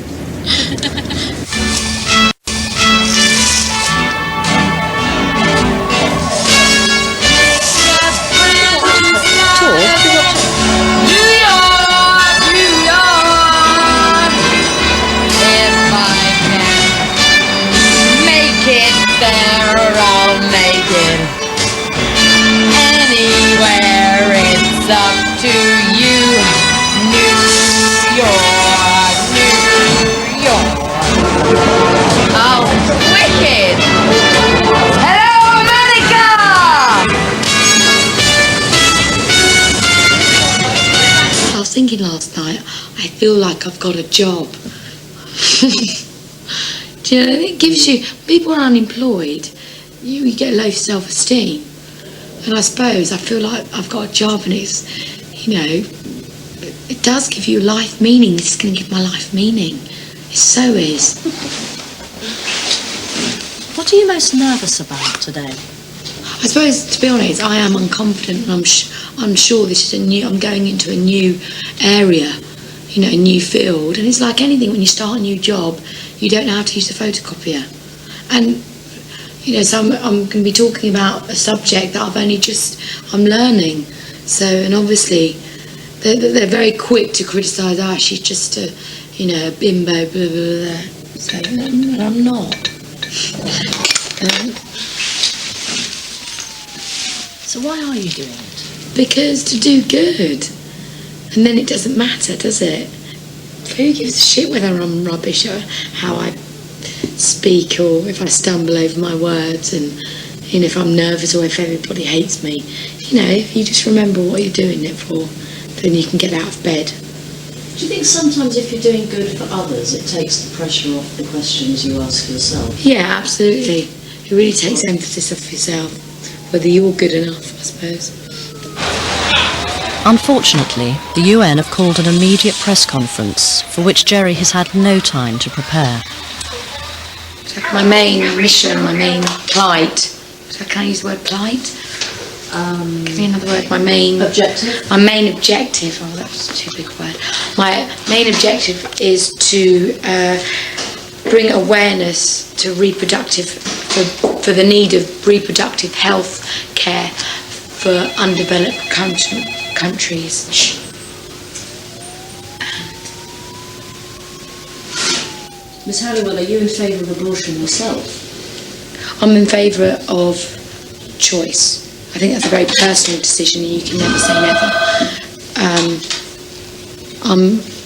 Thinking last night, I feel like I've got a job. Do you know, it gives you, people are unemployed, you get low self-esteem. And I suppose I feel like I've got a job and it's, you know, it does give you life meaning. This is going to give my life meaning. It so is. What are you most nervous about today? I suppose, to be honest, I am unconfident, and I'm sure this is I'm going into a new area, you know, a new field, and it's like anything, when you start a new job, you don't know how to use the photocopier. And, you know, so I'm going to be talking about a subject that I'm learning. So, and obviously, they're very quick to criticise, she's just a, you know, a bimbo, blah, blah, blah. So, but I'm not. So why are you doing it? Because to do good. And then it doesn't matter, does it? Who gives a shit whether I'm rubbish or how I speak or if I stumble over my words and if I'm nervous or if everybody hates me. If you just remember what you're doing it for, then you can get out of bed. Do you think sometimes if you're doing good for others, it takes the pressure off the questions you ask yourself? Yeah, absolutely. It really takes emphasis off yourself, whether you're good enough, I suppose. Unfortunately, the UN have called an immediate press conference for which Geri has had no time to prepare. My main mission, my main plight. Can I use the word plight? Give me another word. My main objective. My main objective. Oh, that's too big a word. My main objective is to bring awareness to reproductive, for the need of reproductive health care for undeveloped countries. Miss Halliwell, are you in favour of abortion yourself? I'm in favour of choice. I think that's a very personal decision and you can never say never.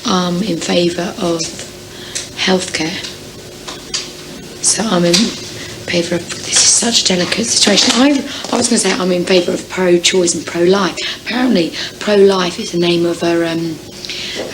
I'm in favour of healthcare. So I'm in favour of, this is such a delicate situation. I was going to say I'm in favour of pro-choice and pro-life. Apparently pro-life is the name of a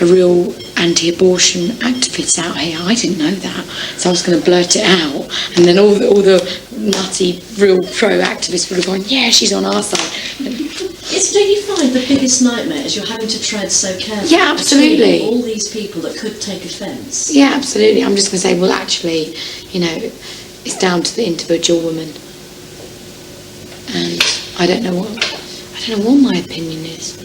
real anti-abortion activists out here. I didn't know that, so I was going to blurt it out, and then all the nutty real pro-activists would have gone, yeah, she's on our side. Don't you find the biggest nightmare is you're having to tread so carefully? Yeah, absolutely. All these people that could take offence. Yeah, absolutely. I'm just going to say, well, actually, it's down to the individual woman, and I don't know what my opinion is.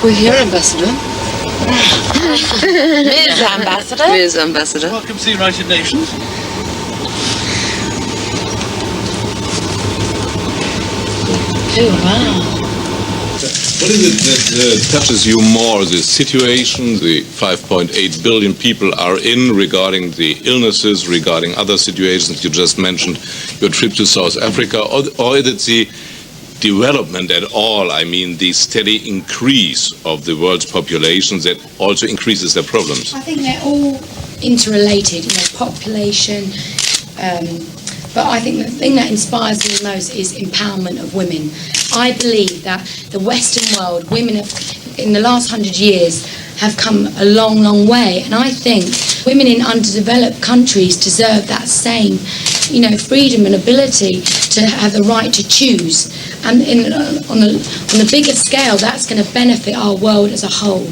We're here, Ambassador. Ms. Ambassador. Ms. Ambassador. Welcome to the United Nations. Oh, wow. What is it that touches you more, the situation the 5.8 billion people are in regarding the illnesses, regarding other situations? You just mentioned your trip to South Africa, or is it the development at all? I mean, the steady increase of the world's population that also increases their problems. I think they're all interrelated, population, but I think the thing that inspires me most is empowerment of women. I believe that the Western world, women have, in the last 100 years, have come a long, long way, and I think women in underdeveloped countries deserve that same, freedom and ability to have the right to choose. And on the bigger scale, that's going to benefit our world as a whole.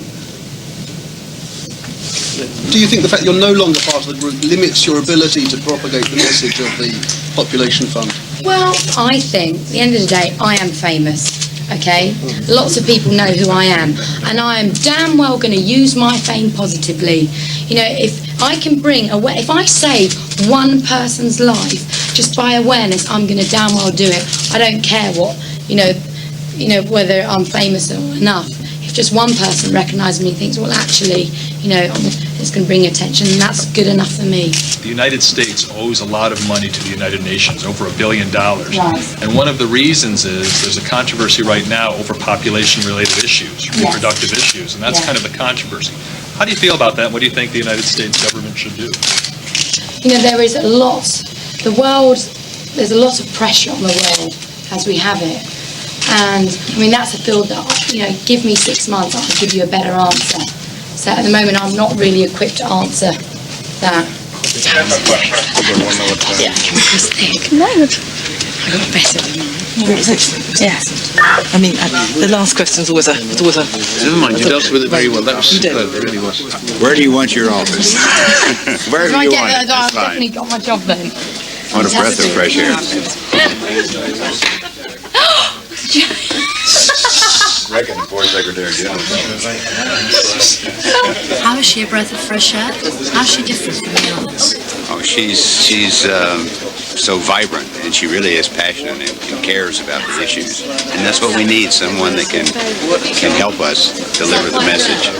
Do you think the fact that you're no longer part of the group limits your ability to propagate the message of the Population Fund? Well, I think, at the end of the day, I am famous, okay? Lots of people know who I am, and I am damn well going to use my fame positively. If I can if I save one person's life just by awareness, I'm going to damn well do it. I don't care what, whether I'm famous or enough. If just one person recognises me and thinks, well, actually, it's going to bring attention, and that's good enough for me. The United States owes a lot of money to the United Nations, over $1 billion. Right. And one of the reasons is there's a controversy right now over population-related issues, reproductive issues, and that's kind of the controversy. How do you feel about that? And what do you think the United States government should do? There is there's a lot of pressure on the world as we have it. And, that's a field that, give me 6 months, I'll give you a better answer. So at the moment, I'm not really equipped to answer that. Yeah. No. I got better than that. Yes. The last question's always a... Never mind, you dealt with it very well. That was superb, it really was. Where do you want your office? Wherever you want it. I've definitely got my job then. What a breath of fresh air. Reckon, Board Secretary General. How is she a breath of fresh air? How's she different from the others? Oh, she's so vibrant, and she really is passionate and cares about the issues. And that's what we need, someone that can help us deliver the message.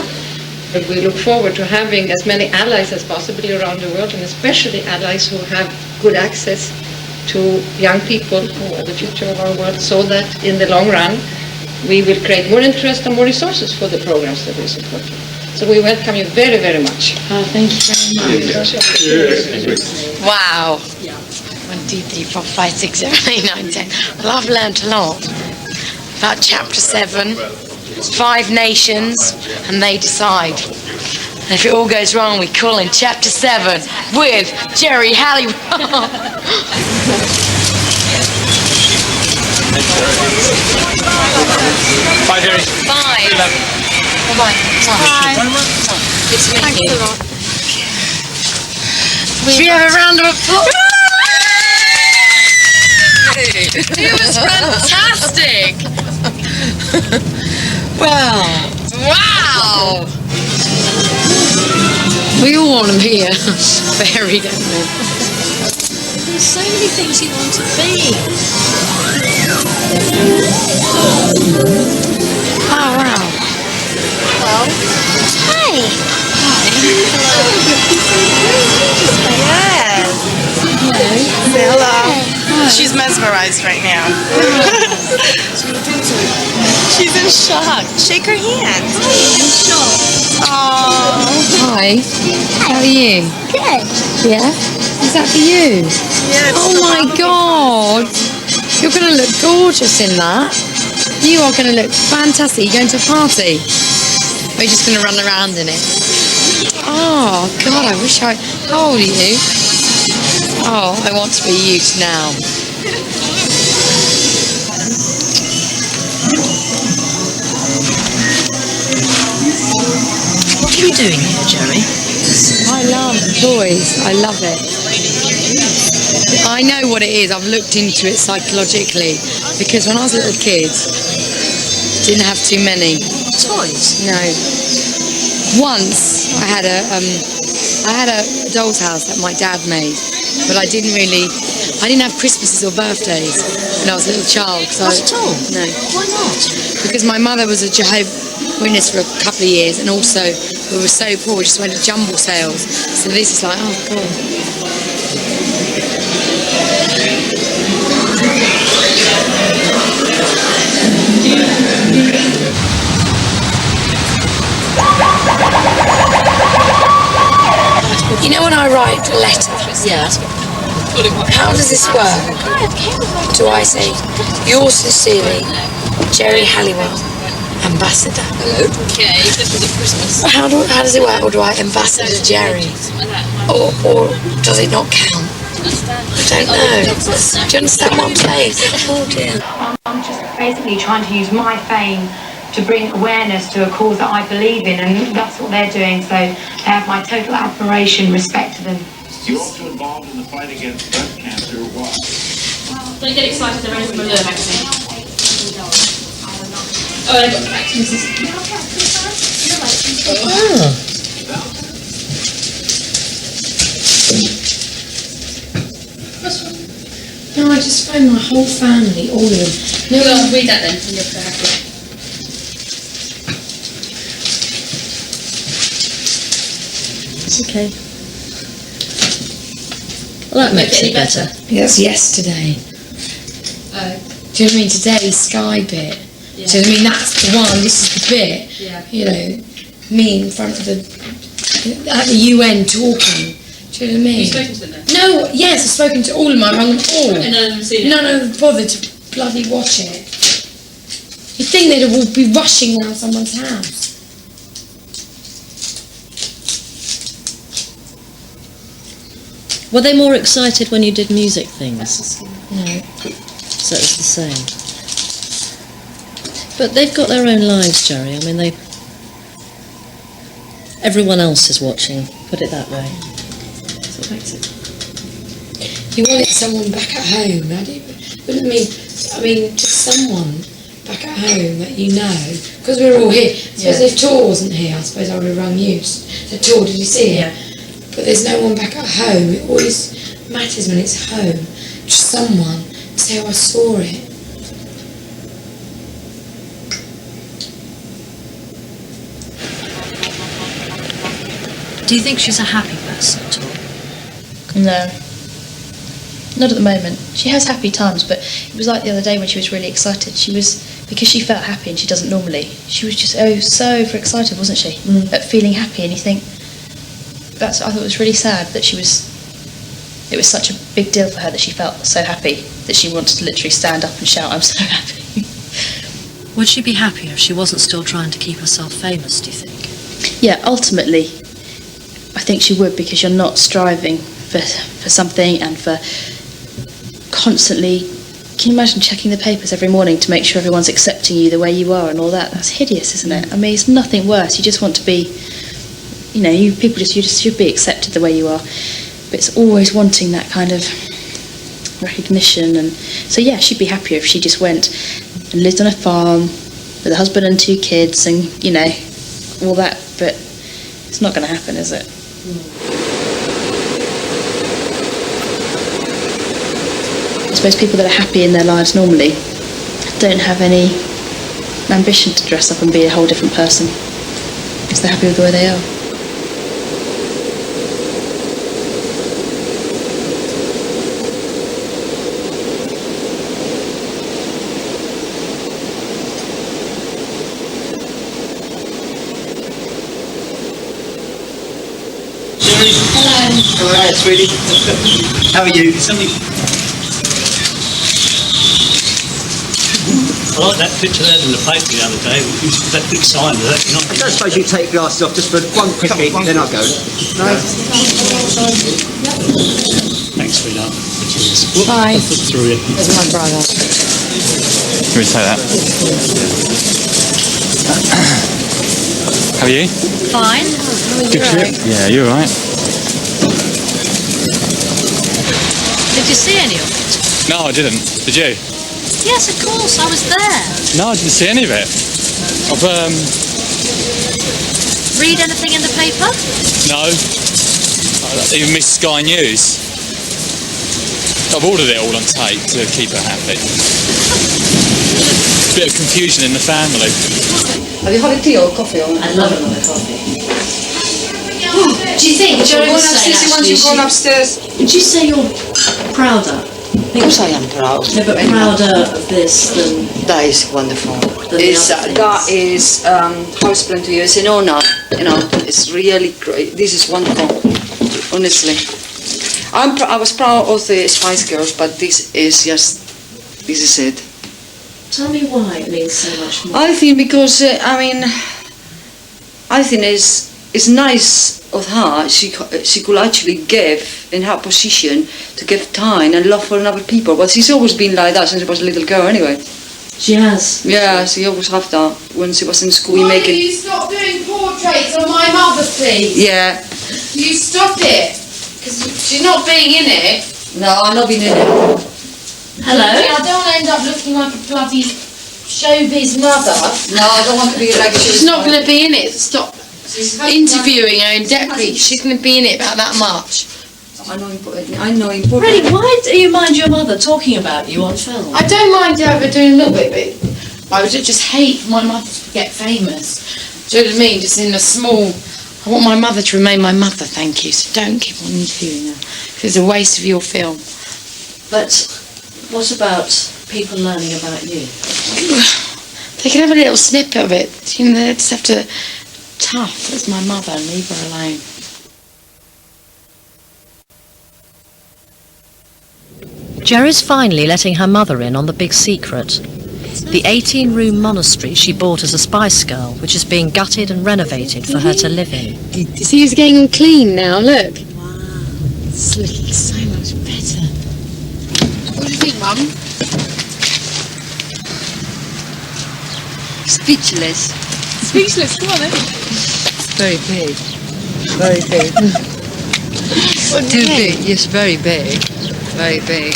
We look forward to having as many allies as possible around the world, and especially allies who have good access to young people who are the future of our world, so that in the long run we will create more interest and more resources for the programs that we support. So we welcome you very, very much. Oh, thank you very much. Wow. 1, 2, 3, 4, 5, 6, 7, 8, 9, 10. Well, I've learnt a lot about Chapter 7. 5 nations, and they decide. And if it all goes wrong, we call in Chapter 7 with Geri Halliwell. Bye, Geri. Bye. Bye. Bye. Good to meet you. Should we have a round of applause? It was fantastic. Wow. We all want him here. Very, don't we? There's so many things you want to be. Oh, wow. Well, hey. Yes. Say hello. She's mesmerized right now. She's in shock. Shake her hand. Oh. Hi. How are you? Good. Yeah? Is that for you? Yeah. Oh my God. You're going to look gorgeous in that. You are going to look fantastic. You're going to a party? Or are you just going to run around in it? Oh, God, I wish I... How old are you? Oh, I want to be you now. What are you doing here, Geri? I love toys. I love it. I know what it is. I've looked into it psychologically because when I was a little kid, didn't have too many toys. No. Once I had a doll's house that my dad made, but I didn't have Christmases or birthdays when I was a little child. Not at all? No. Why not? Because my mother was a Jehovah's Witness for a couple of years, and also we were so poor, we just went to jumble sales. So this is like, oh God. You know when I write a letter? Yeah. How does this work? Do I say, yours sincerely, Geri Halliwell, Ambassador? Hello? Okay, this was at Christmas. How does it work? Or do I Ambassador Geri? Or does it not count? I don't know. Do you understand what I'm saying? Oh dear. I'm just basically trying to use my fame to bring awareness to a cause that I believe in, and that's what they're doing, so they have my total admiration, respect to them. You're also involved in the fight against breast cancer. Why? Don't get excited, they're only from a lure magazine. Oh, and I got practices. No, I just phoned my whole family, all of them. No, well, read that then, and you're happy. Okay. Well, that makes it better. That's yesterday. Do you know what I mean? Today's Sky bit. Yeah. Do you know what I mean? That's the one, this is the bit. Yeah. You know, me in front of at the UN talking. Do you know what I mean? Have you spoken to them then? No, yes, I've spoken to all of them. I rang them all. And none of them seen it? None of them bothered to bloody watch it. You'd think they'd all be rushing around someone's house. Were they more excited when you did music things? No. So it was the same. But they've got their own lives, Geri. I mean, everyone else is watching, put it that way. That's what makes it. You wanted someone back at home, how do you? Wouldn't mean just someone back at home that you know, because we're all here. I suppose if Tor wasn't here, I suppose I would have rung you. The Tor, did you see it? Yeah. But there's no one back at home. It always matters when it's home. Just someone to say, oh, I saw it. Do you think she's a happy person at all? No. not at the moment. She has happy times, but it was like the other day when she was really excited. Because she felt happy and she doesn't normally, she was just so overexcited, wasn't she? At feeling happy, and you think, I thought it was really sad that it was such a big deal for her that she felt so happy that she wanted to literally stand up and shout, I'm so happy. Would she be happier if she wasn't still trying to keep herself famous, do you think? Yeah, ultimately, I think she would, because you're not striving for something and for constantly, can you imagine checking the papers every morning to make sure everyone's accepting you the way you are and all that? That's hideous, isn't it? I mean, it's nothing worse. You just want to be, you just should be accepted the way you are. But it's always wanting that kind of recognition. And so, yeah, she'd be happier if she just went and lived on a farm with a husband and 2 kids and, all that. But it's not going to happen, is it? I suppose people that are happy in their lives normally don't have any ambition to dress up and be a whole different person, because they're happy with the way they are. Hello, sweetie. How are you? I like that picture there in the paper the other day. That big sign. I don't suppose you take your glasses off just for one quick eat, then I'll go. No? Thanks, sweetheart. Cheers. Bye. I'll flip through it. There's my brother. Can we say that? How are you? Fine. Good trip. Yeah, you're right. Did you see any of it? No, I didn't. Did you? Yes, of course, I was there. No, I didn't see any of it. Read anything in the paper? No. I even missed Sky News. I've ordered it all on tape to keep her happy. Bit of confusion in the family. Have you had a tea or coffee? I love another coffee. Do you think Joe was saying, once you've gone upstairs? Would you say you're prouder? Of course I am proud. No, but prouder of this than... That is wonderful. That is how I explain to you. It's an honor. It's really great. This is wonderful. Honestly, I was proud of the Spice Girls, but this is it. Tell me why it means so much more. I think because I think it's nice of her. She could actually give in her position to give time and love for other people. But she's always been like that since she was a little girl, anyway. She has. Yeah, she always had that when she was in school. Why do you stop doing portraits of my mother, please? Yeah. You stop it, because she's not being in it. No, I'm not being in it. Hello? I don't want to end up looking like a bloody showbiz mother. No, I don't want to be like she's not going to be in it. Stop interviewing her in depth. She's going to be in it about that much. I know important. Really, why do you mind your mother talking about you on film? I don't mind her doing a little bit, but I would just hate my mother to get famous. Do you know what I mean? Just in a small... I want my mother to remain my mother, thank you. So don't keep on interviewing her. It's a waste of your film. But what about people learning about you? They can have a little snippet of it. They just have to... Tough as my mother and leave her alone. Geri's finally letting her mother in on the big secret. The 18-room monastery she bought as a Spice Girl, which is being gutted and renovated for her to live in. You see, it's getting all clean now, look. Wow. It's looking so much better. What do you think, Mum? Speechless. Speechless, come on then. It's very big. Very big. Too big, yes, very big. Very big.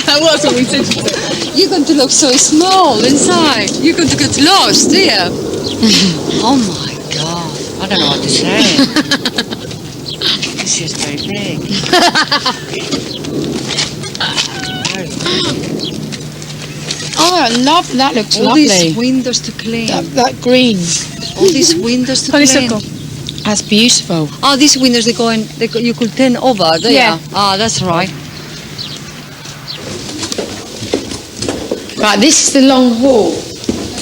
That's what we said. You're going to look so small inside. You're going to get lost here. Oh my God. I don't know what to say. This is very big. Oh, I love that. Looks all lovely. These windows to clean. That green. All these windows to clean. That's beautiful. Oh, these windows, you could turn over there. Yeah. Ah, that's right. Right, this is the long hall.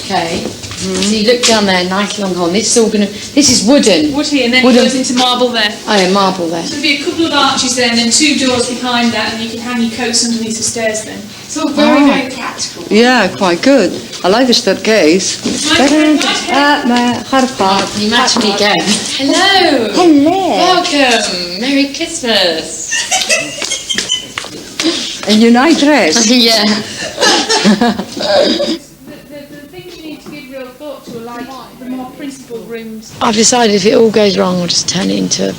Okay. So you look down there, nice long hall. This is all gonna. This is wooden. Woody, and then wooden. it goes into marble there. Oh yeah, marble there. So there'll be a couple of arches there, and then 2 doors behind that, and you can hang your coats underneath the stairs then. It's all very, very practical. Yeah, quite good. I like the staircase. Can you imagine me again? Hello. Hello. Welcome. Merry Christmas. And you nice dress. Yeah. The things you need to give real thought to are like the more principled rooms. I've decided if it all goes wrong, I'll just turn it into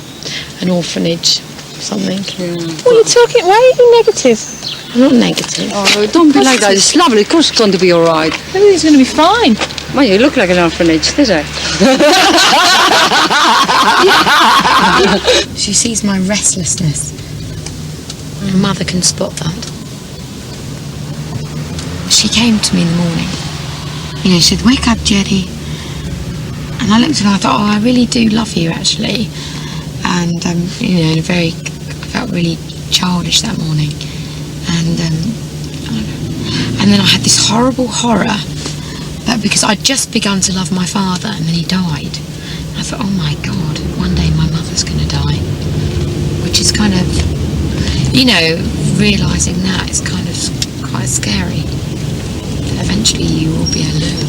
an orphanage or something. What are you talking? Why are you negative? I'm not negative. Oh, don't be like that. It's lovely. Of course it's going to be all right. Everything's going to be fine. Well, you look like an orphanage, did I? She sees my restlessness. My mother can spot that. She came to me in the morning. You know, she said, "Wake up, Geri." And I looked at her and I thought, oh, I really do love you, actually. And, you know, I felt really childish that morning. And then I had this horrible horror that because I'd just begun to love my father and then he died. And I thought, oh my God, one day my mother's going to die. Which is kind of, you know, realising that is kind of quite scary. Eventually you will be alone.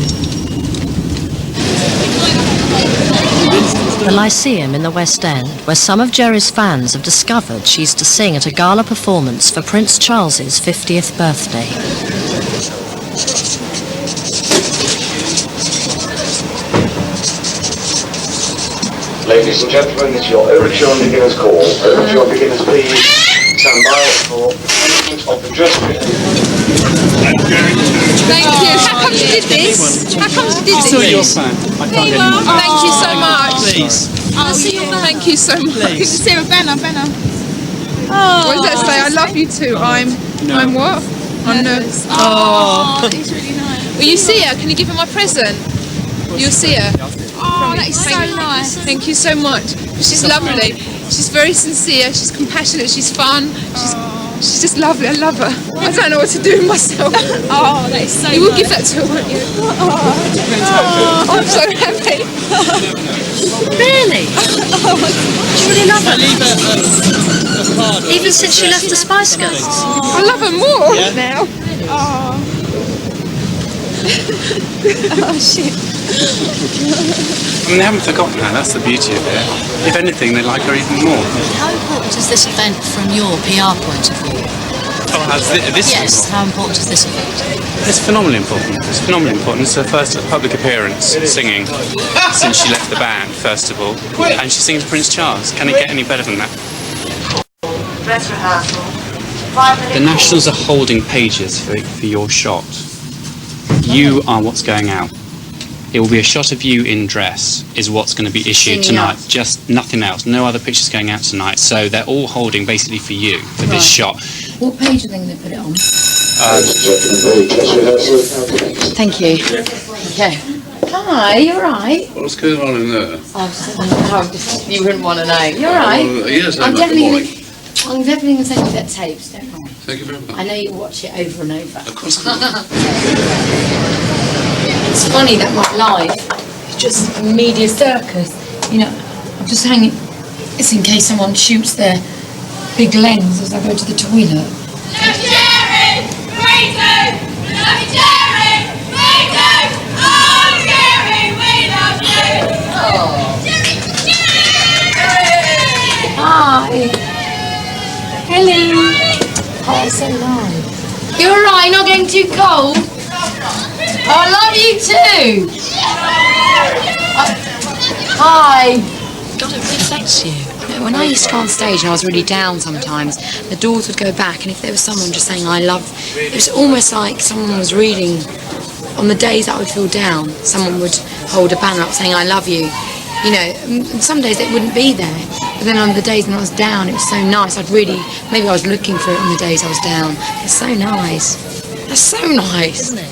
The Lyceum in the West End, where some of Geri's fans have discovered she's to sing at a gala performance for Prince Charles's 50th birthday. Ladies and gentlemen, it's your overture on beginner's call. Overture on beginner's, please. Stand by for commencement of the dress rehearsal. Thank you. How come you did this? How come you did this? So you're a fan. I can't get any more. Thank you so much. Please. Thank you so much. Please. Sarah, Benna. Oh. What does that say? I love you too. I'm what? I'm nervous. Oh. It's really nice. Will you see her? Can you give her my present? You'll see her. Oh, that is so nice. Thank you so much. She's lovely. She's very sincere. She's compassionate. She's fun. She's just lovely. I love her. I don't know what to do with myself. Oh, that is so You will nice. give that to her, won't you? Oh, I'm so happy. Really? Do you really love her? Even since she left the Spice Girls? I love her more now. Oh. Oh, shit. I mean, they haven't forgotten her, that's the beauty of it. If anything, they like her even more. How important is this event from your PR point of view? Oh, this Yes, how important is this event? It's phenomenally important. It's phenomenally important. It's her first public appearance singing since she left the band, first of all. And she's singing to Prince Charles. Can it get any better than that? Dress rehearsal. The Nationals are holding pages for your shot. You are what's going out. It will be a shot of you in dress is what's going to be issued tonight. Just nothing else. No other pictures going out tonight. So they're all holding basically for you for this shot. What page are they going to put it on? Thank you. Okay. Hi, you alright? What's going on in there? You wouldn't want to know. You alright? Yes, I'm definitely going to send you that tape, don't worry. Thank you very much. I know you watch it over and over. Of course I will. It's funny that my life is just a media circus. You know, I'm just hanging. It's in case someone shoots their big lens as I go to the toilet. Love Geri! Rachel! Love Geri! Rachel! Oh, Geri, we love you! Oh. Geri! Hi. Hello. Oh, so nice. You alright? Not getting too cold? Oh, I love you too. Hi. God, it really affects you. When I used to go on stage and I was really down sometimes, the doors would go back and if there was someone just saying I love, it was almost like someone was reading. On the days that I would feel down, someone would hold a banner up saying I love you. You know, some days it wouldn't be there. But then on the days when I was down, it was so nice. Maybe I was looking for it on the days I was down. It's so nice. That's so nice. Isn't it?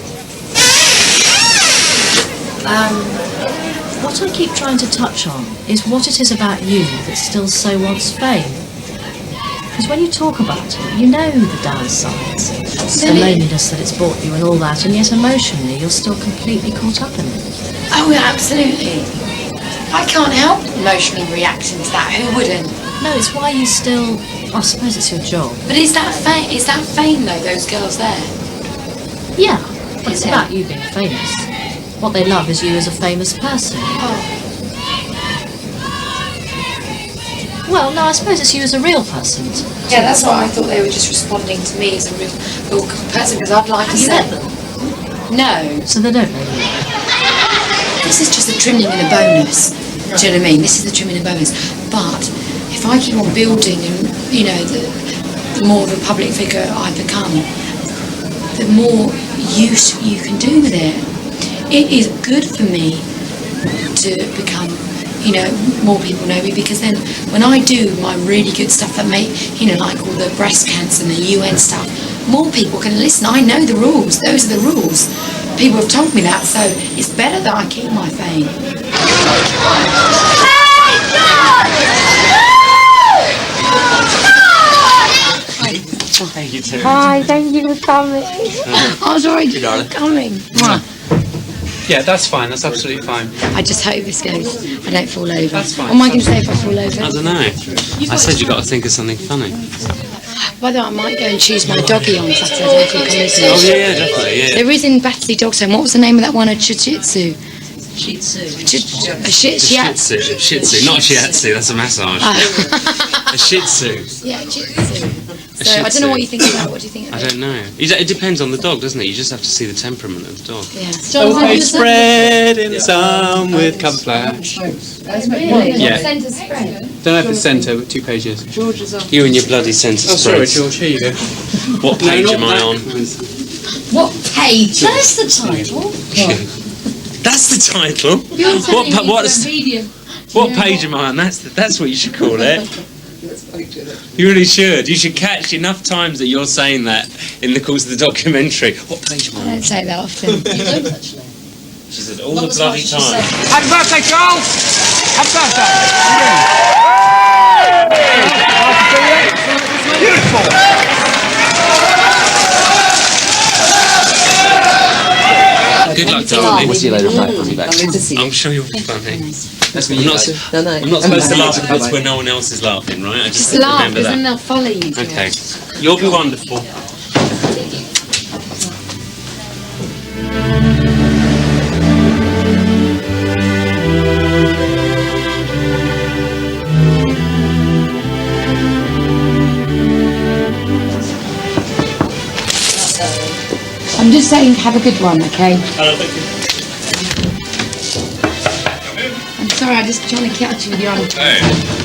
What I keep trying to touch on is what it is about you that still so wants fame. Because when you talk about it, you know the downsides, the loneliness that it's brought you and all that, and yet emotionally you're still completely caught up in it. Oh, yeah, absolutely. I can't help emotionally reacting to that. Who wouldn't? No, it's why you still... I suppose it's your job. But is that fame though? Those girls there? Yeah, but it's about you being famous. What they love is you as a famous person. Oh. Well, no, I suppose it's you as a real person. Yeah, that's why I thought they were just responding to me as a real person, because I'd like to Have you say... met them? No. So they don't know you. This is just a trimming and a bonus. Do you know what I mean? This is the trimming and bonus. But if I keep on building and, you know, the more of a public figure I become, the more use you can do with it. It is good for me to become, you know, more people know me, because then when I do my really good stuff that make, you know, like all the breast cancer and the UN stuff, more people can listen. I know the rules. Those are the rules. People have told me that, so it's better that I keep my fame. Thank you too. Hi, thank you for coming. I was already coming. Yeah, that's fine. That's absolutely fine. I just hope this goes. I don't fall over. That's fine. What am I going to say if I fall over? I don't know. I said you got to think of something funny. By the way, I might go and choose my doggy on Saturday if you come with me. Oh yeah, definitely. Yeah. There is in Battersea Dog's Home. What was the name of that one? A Jiu-Jitsu. Shih Tzu. A Shih Tzu. Shih Tzu, not shiatsu. That's a massage. A Shih Tzu. Yeah, Jiu-Jitsu. So I don't know what you think about. What do you think? I don't know. It depends on the dog, doesn't it? You just have to see the temperament of the dog. Yeah. Okay, spread in some with camouflage. Really? Yeah. Centre spread. Don't have the centre with 2 pages. George is off. You and your bloody centre Oh, sorry, spreads. George, here you go. What page am I on? What page? That's the title. That's the title. What page am I on? That's what you should call it. You really should. You should catch enough times that you're saying that in the course of the documentary. What page am I I on? don't say that often. You don't actually. She said all the bloody time. Happy birthday, Charles! Happy birthday! Beautiful! Good luck, darling. We'll see you later. Bye. I'll be back. I'm sure you'll be funny. That's when I'm you not, guys. I'm not supposed to laugh at bits where no one else is laughing, right? I Just laugh, remember because that. then they'll follow you. Okay. You'll be wonderful. I'm just saying, have a good one, okay? Hello, thank you. I'm sorry, I'm just trying to catch you with your other. Hey,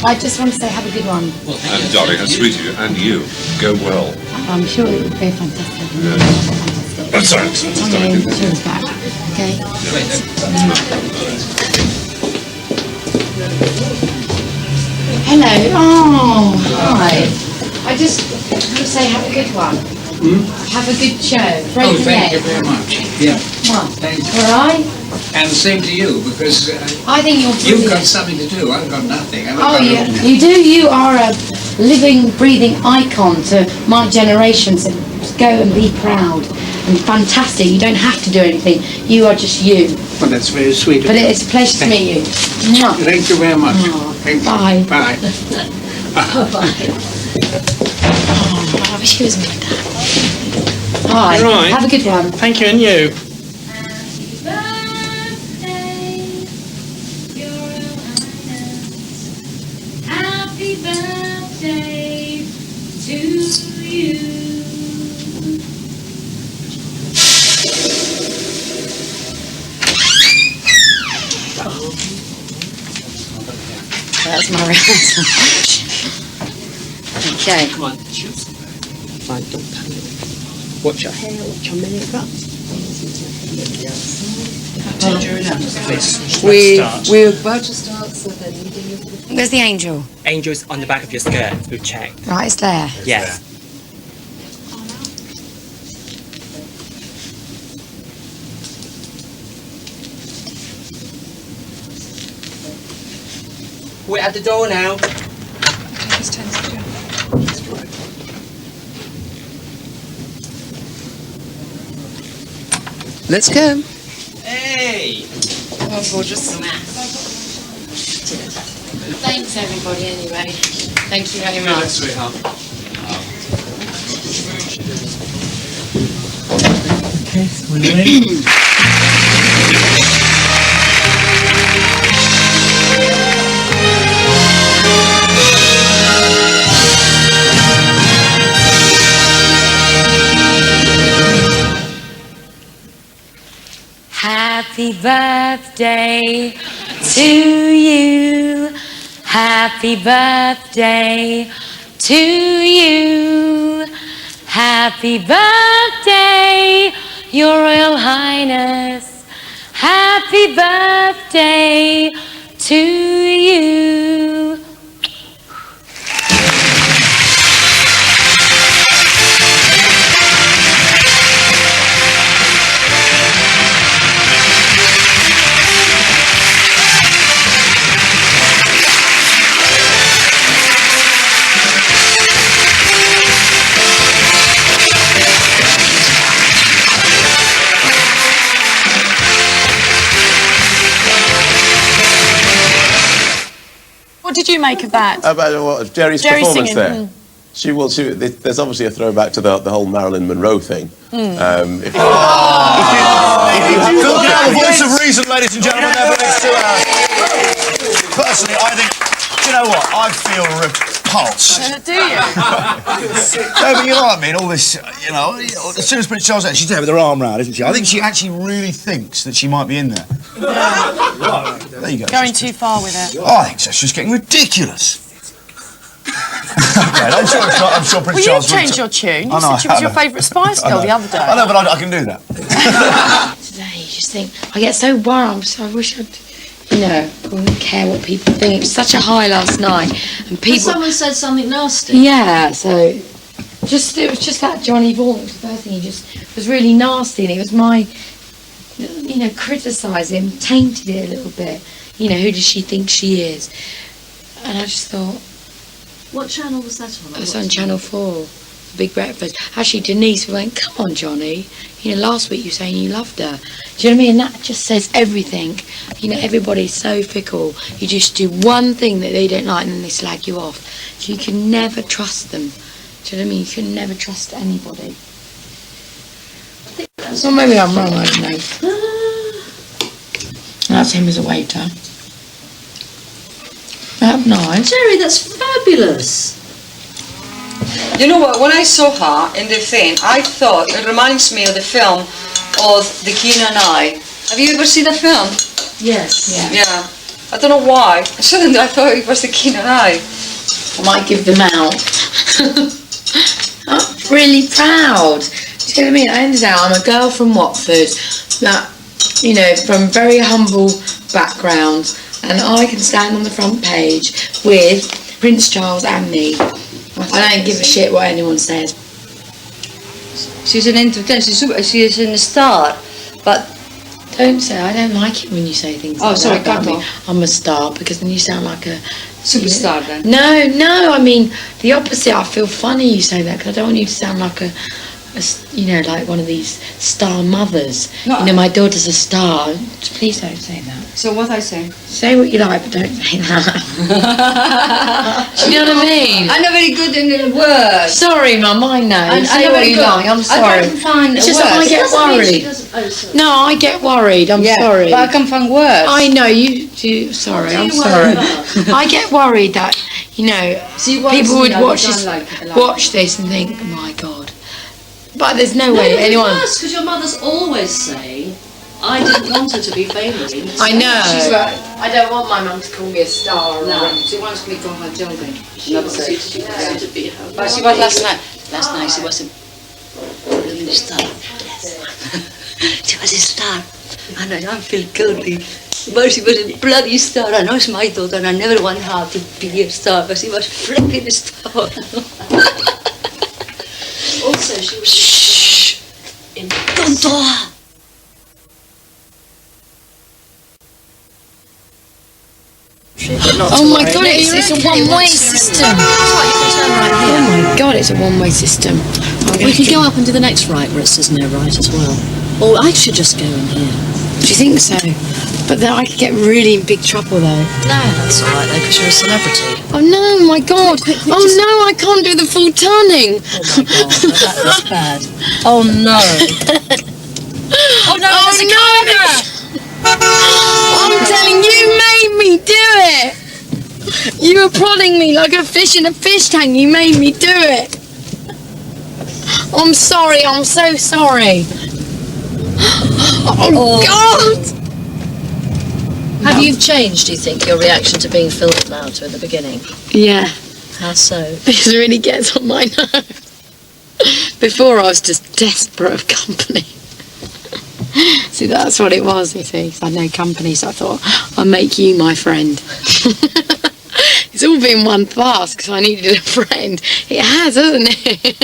I just want to say, have a good one. and darling, how sweet of you, and you. Go well. I'm sure it will be fantastic. I'm sorry. I'm going to back, okay? Hello. Oh, hi. I just want to say, have a good one. Have a good show. Oh, thank you very much. Yeah. Thank you. All right. And the same to you, because I think you're you've brilliant. got something to do. I've got nothing. Oh, yeah, you do. You are a living, breathing icon to my generation. So go and be proud and fantastic. You don't have to do anything. You are just you. Well, that's very sweet. But it's a pleasure to meet you. Mwah. Thank you very much. Oh, Thank you. bye. Bye. Oh, I wish he was my dad. Hi. Right. Have a good one. Thank you, and you. Happy birthday to you. That's my rehearsal. Okay. Come on. Fine, don't panic. Watch your hair, watch your makeup. We're about to start, so then you do. Where's the angel? Angel's on the back of your skirt. We've checked. Right, it's there. Yes. We're at the door now. Just turns to Let's go. Hey! Oh, gorgeous. Thanks, everybody, anyway. Thank you very much. Sweetheart. Okay, so we're ready. Happy birthday to you. Happy birthday to you. Happy birthday, Your Royal Highness. Happy birthday to you. What did you make of that? About what, Geri's Geri performance singing, there? There's obviously a throwback to the whole Marilyn Monroe thing. If you couldn't get the voice of reason, ladies and gentlemen, there, but it's 2 hours. Personally, I think, do you know what? I feel repulsed. Do you? No, but you know what I mean? All this, you know, as soon as Prince Charles, she's there with her arm round, isn't she? I think she actually really thinks that she might be in there. There you go. Going too far with it. Oh, I think so. She's getting ridiculous. Okay, I'm sure Prince Well, Charles you changed your tune. I You know, said she was I your know. favourite Spice Girl the other day. I know, but I can do that. Today, you just think, I get so worried. I wish I'd, you know, I wouldn't care what people think. It was such a high last night, and people. Someone said something nasty. Yeah, so it was just that Johnny Vaughan. It was the first thing. He just was really nasty, and it was my, you know, criticising him, tainted it a little bit. You know, who does she think she is? And I just thought. What channel was that on? It was on Channel 4, Big Breakfast. Actually, Denise went, come on, Johnny. You know, last week you were saying you loved her. Do you know what I mean? And that just says everything. You know, everybody's so fickle. You just do one thing that they don't like and then they slag you off. So you can never trust them. Do you know what I mean? You can never trust anybody. So maybe I'm wrong, I don't know. That's him as a waiter. That's nice. Geri, that's fabulous. You know what, when I saw her in the thing, I thought it reminds me of the film of The King and I. Have you ever seen that film? Yes. Yeah. I don't know why. Suddenly I thought it was The King and I. I might give them out. I'm really proud. Do you know what I mean? I understand. I'm a girl from Watford, that, you know, from very humble background, and I can stand on the front page with Prince Charles and me. I don't give a shit what anyone says. She's an entertainer. She is a star, but don't say. I don't like it when you say things. Oh, like sorry, that about cut me. off. I'm a star because then you sound like a superstar. Then no. I mean the opposite. I feel funny you say that because I don't want you to sound like a you know, like one of these star mothers. No, you know, my daughter's a star. Please don't say that. So what I say? Say what you like, but don't say that. Do you know what I mean? I'm not very good in the words. Sorry, Mum, I know. I'm Say not what very you good. like, I'm sorry. I can't find It's just words. that I get Doesn't mean she worried. No, I get worried, I'm sorry. But I can find words. I know, you do, sorry, I'm sorry. I get worried that, you know, people would watch this and think, oh my God. But there's no way anyone... Yes, because your mother's always saying, I didn't want her to be famous. I know. She's right. I don't want my mum to call me a star. No. She wants me to call her Johnny. She wants you to be her. But she was last night. Last night she was a blooming star. Yes. She was a star. And I feel guilty. But she was a bloody star. I know it's my daughter and I never want her to be a star, but she was flipping a star. Also, she was in Tonto. Oh my God, it's a one-way system. Oh my God, it's a one-way system. We could go up and do the next right where it says no right as well. Or I should just go in here. Do you think so? But then I could get really in big trouble though. No, that's all right though, because you're a celebrity. Oh no, my God. Oh no, I can't do the full turning. Oh my God, that's bad. Oh no. Oh no, there's a camera! I'm telling you, made me do it. You were prodding me like a fish in a fish tank. You made me do it. I'm sorry. I'm so sorry. Oh God! Have you changed, do you think, your reaction to being filmed now to at the beginning? Yeah. How so? This really gets on my nerves. Before I was just desperate of company. See, that's what it was, you see. 'Cause I had no company, so I thought, I'll make you my friend. It's all been one fast because I needed a friend. It has, hasn't it?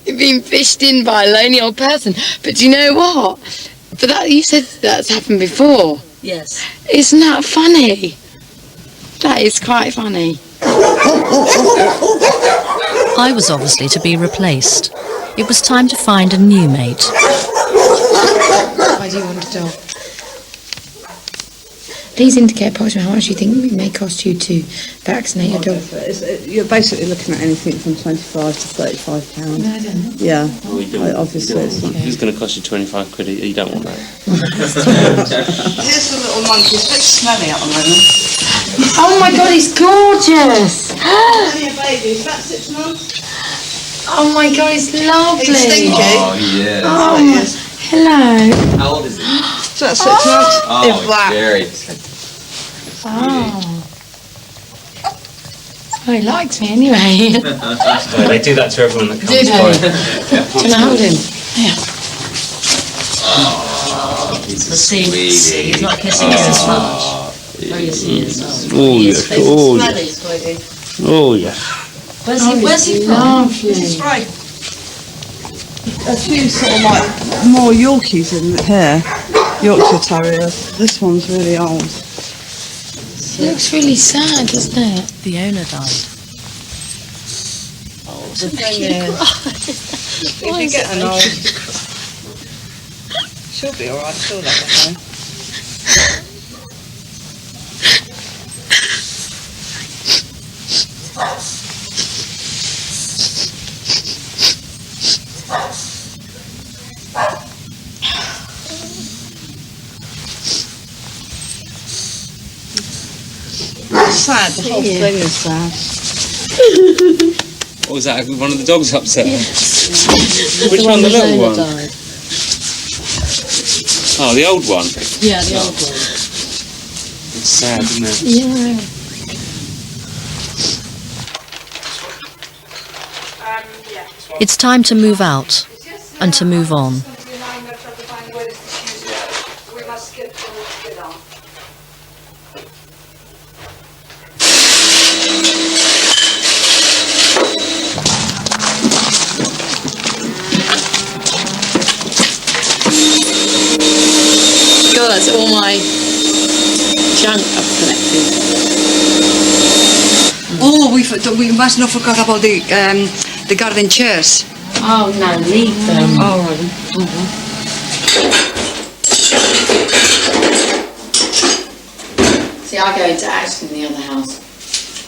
You've been fished in by a lonely old person. But do you know what? But that you said that's happened before. Yes. Isn't that funny? That is quite funny. I was obviously to be replaced. It was time to find a new mate. Why do you want a dog? Please indicate approximately how much you think it may cost you to vaccinate your dog. You're basically looking at anything from £25 to £35. No, I don't know. Yeah, Obviously, it's going to cost you 25 quid. You don't want that. Here's the little monkey. It's a bit smelly at the moment. Oh my God, he's gorgeous! Only a baby. It's about 6 months. Oh my God, he's lovely! He's stinky. Oh, yeah. Oh, hello. How old is he? It's about 6 months. If that. Geri. Oh. Oh, he likes me anyway. They do that to everyone that comes Do they? by. Can I hold him? Yeah. Oh, he's See, he's not kissing us as much. Oh, yes, he is. Oh, yes. Oh, yes. Smelly, Oh, yes. Where's he from? It's right. A few sort of like more Yorkies in here. Yorkshire Terriers. This one's really old. It looks really sad, doesn't it? The owner died. Oh, the thing is, if you get an old, she'll be alright, she'll let her go. It's sad, the whole thing is sad. What was that? One of the dogs upset? Yes. Which one? The little one? Died. Oh, the old one? Yeah, the old one. It's sad, isn't it? Yeah. It's time to move out and to move on. God, that's all my junk I've collected. Oh, we must not forget about the garden chairs. Oh no, leave them. Oh, right. See, I go into action in the other house.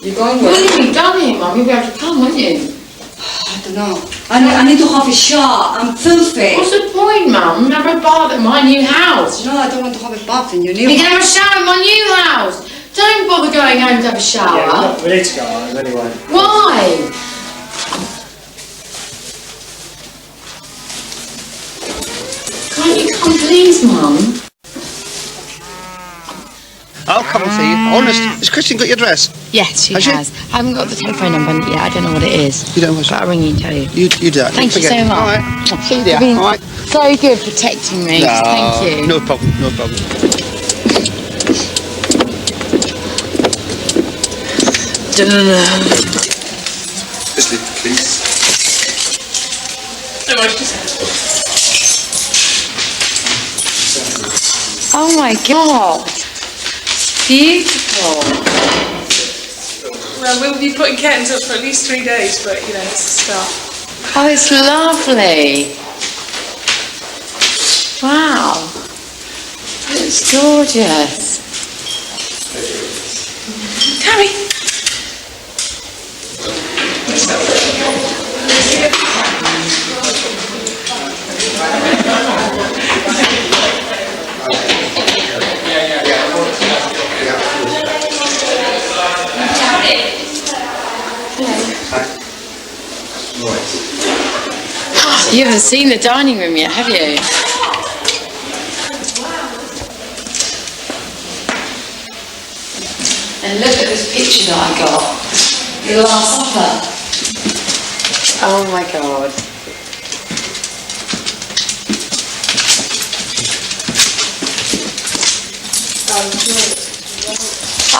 You're going When with? have you done it, Mum? You'll be able to come, won't you? I don't know. I need to have a shower. I'm filthy. What's the point, Mum? Have a bath at my new house. No, I don't want to have a bath in your new You can have a house. shower in my new house. Don't bother going home to have a shower. We need to go home anyway. Why? Can't you come, please, Mum? I'll come and see you. Honest. Has Christian got your address? Yes, she Has she? has. I haven't got the telephone number yet. I don't know what it is. You don't want But I'll ring you and tell you. You do that. Thank you Forget. so much. All right. See you there. You've been All right. so good protecting me. No, Thank you. No problem. No problem. Just leave the keys. Oh my God. Beautiful. Well, we'll be putting curtains up for at least 3 days, but you know, it's a start. Oh, it's lovely. Wow. It's gorgeous. Carrie. You haven't seen the dining room yet, have you? And look at this picture that I got. The Last Supper. Oh my God.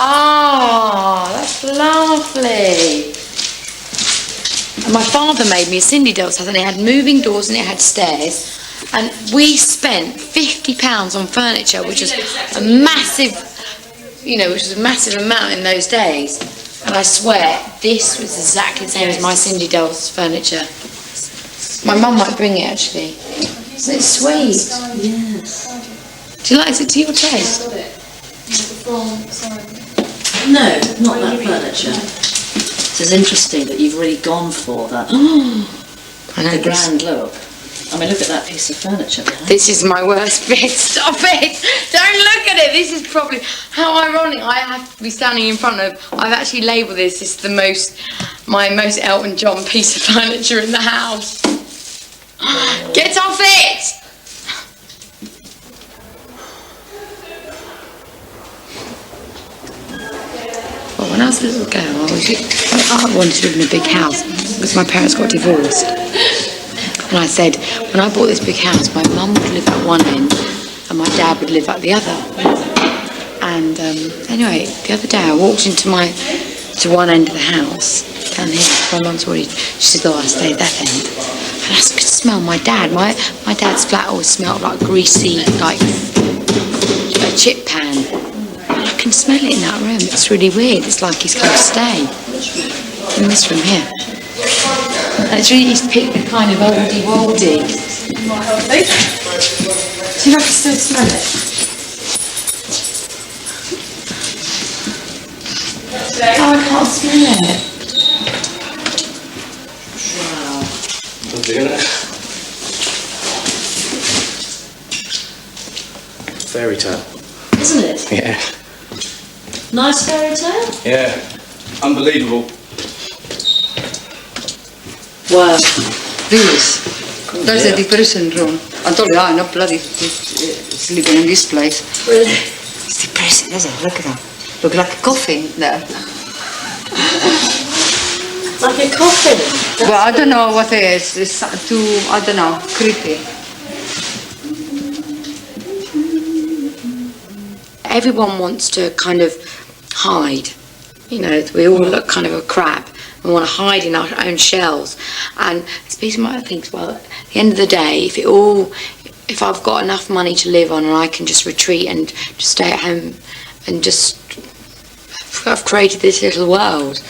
Oh, that's lovely. And my father made me a Cindy doll's house, and it had moving doors and it had stairs. And we spent £50 on furniture, which was a massive, which was a massive amount in those days. And I swear, this was exactly the same as my Cindy doll's furniture. My mum might bring it actually. Isn't it sweet? Yes. Do you like it to your taste? No, not that furniture. It's interesting that you've really gone for that. The grand look. I mean, look at that piece of furniture behind. This is my worst bit. Stop it! Don't look at it. This is probably how ironic. I have to be standing in front of. I've actually labelled this. This is my most Elton John piece of furniture in the house. Get off it! Well, when I was a little girl, I wanted to live in a big house because my parents got divorced. And I said, when I bought this big house, my mum would live at one end and my dad would live at the other. And anyway, the other day I walked into to one end of the house, down here, my mum's already, she said, oh, I stay at that end. And I could smell my dad. My dad's flat always smelled like greasy, like a chip pan. And I can smell it in that room. It's really weird. It's like he's going to stay. In this room here. And it's really, he's picked the kind of oldie-woldy. Do you know I can still smell it? Oh, I can't smell it. Wow. Fairy tale. Isn't it? Yeah. Nice fairy tale? Yeah. Unbelievable. Wow. This. That's a depression room. I told you, I'm not bloody sleeping in this place. Really? It's depressing, isn't it? Look at that. Look like a coffin there. Like a coffin? Well, I don't know what it is. It's too, I don't know, creepy. Everyone wants to kind of hide. We all look kind of a crap. We want to hide in our own shells. And Speaking of my things, well, at the end of the day, if I've got enough money to live on and I can just retreat and just stay at home and just, I've created this little world.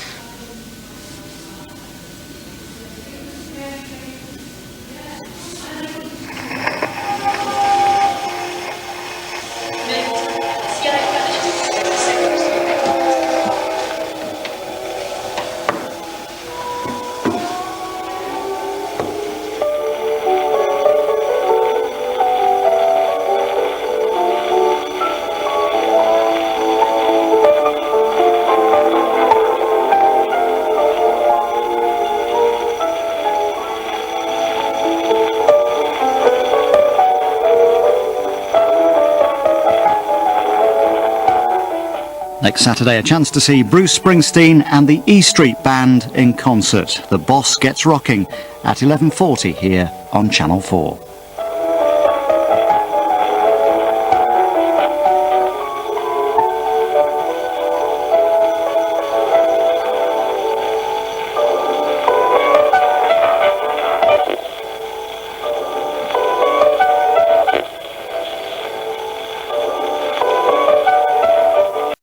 Next Saturday, a chance to see Bruce Springsteen and the E Street Band in concert. The Boss Gets Rocking at 11:40 here on Channel 4.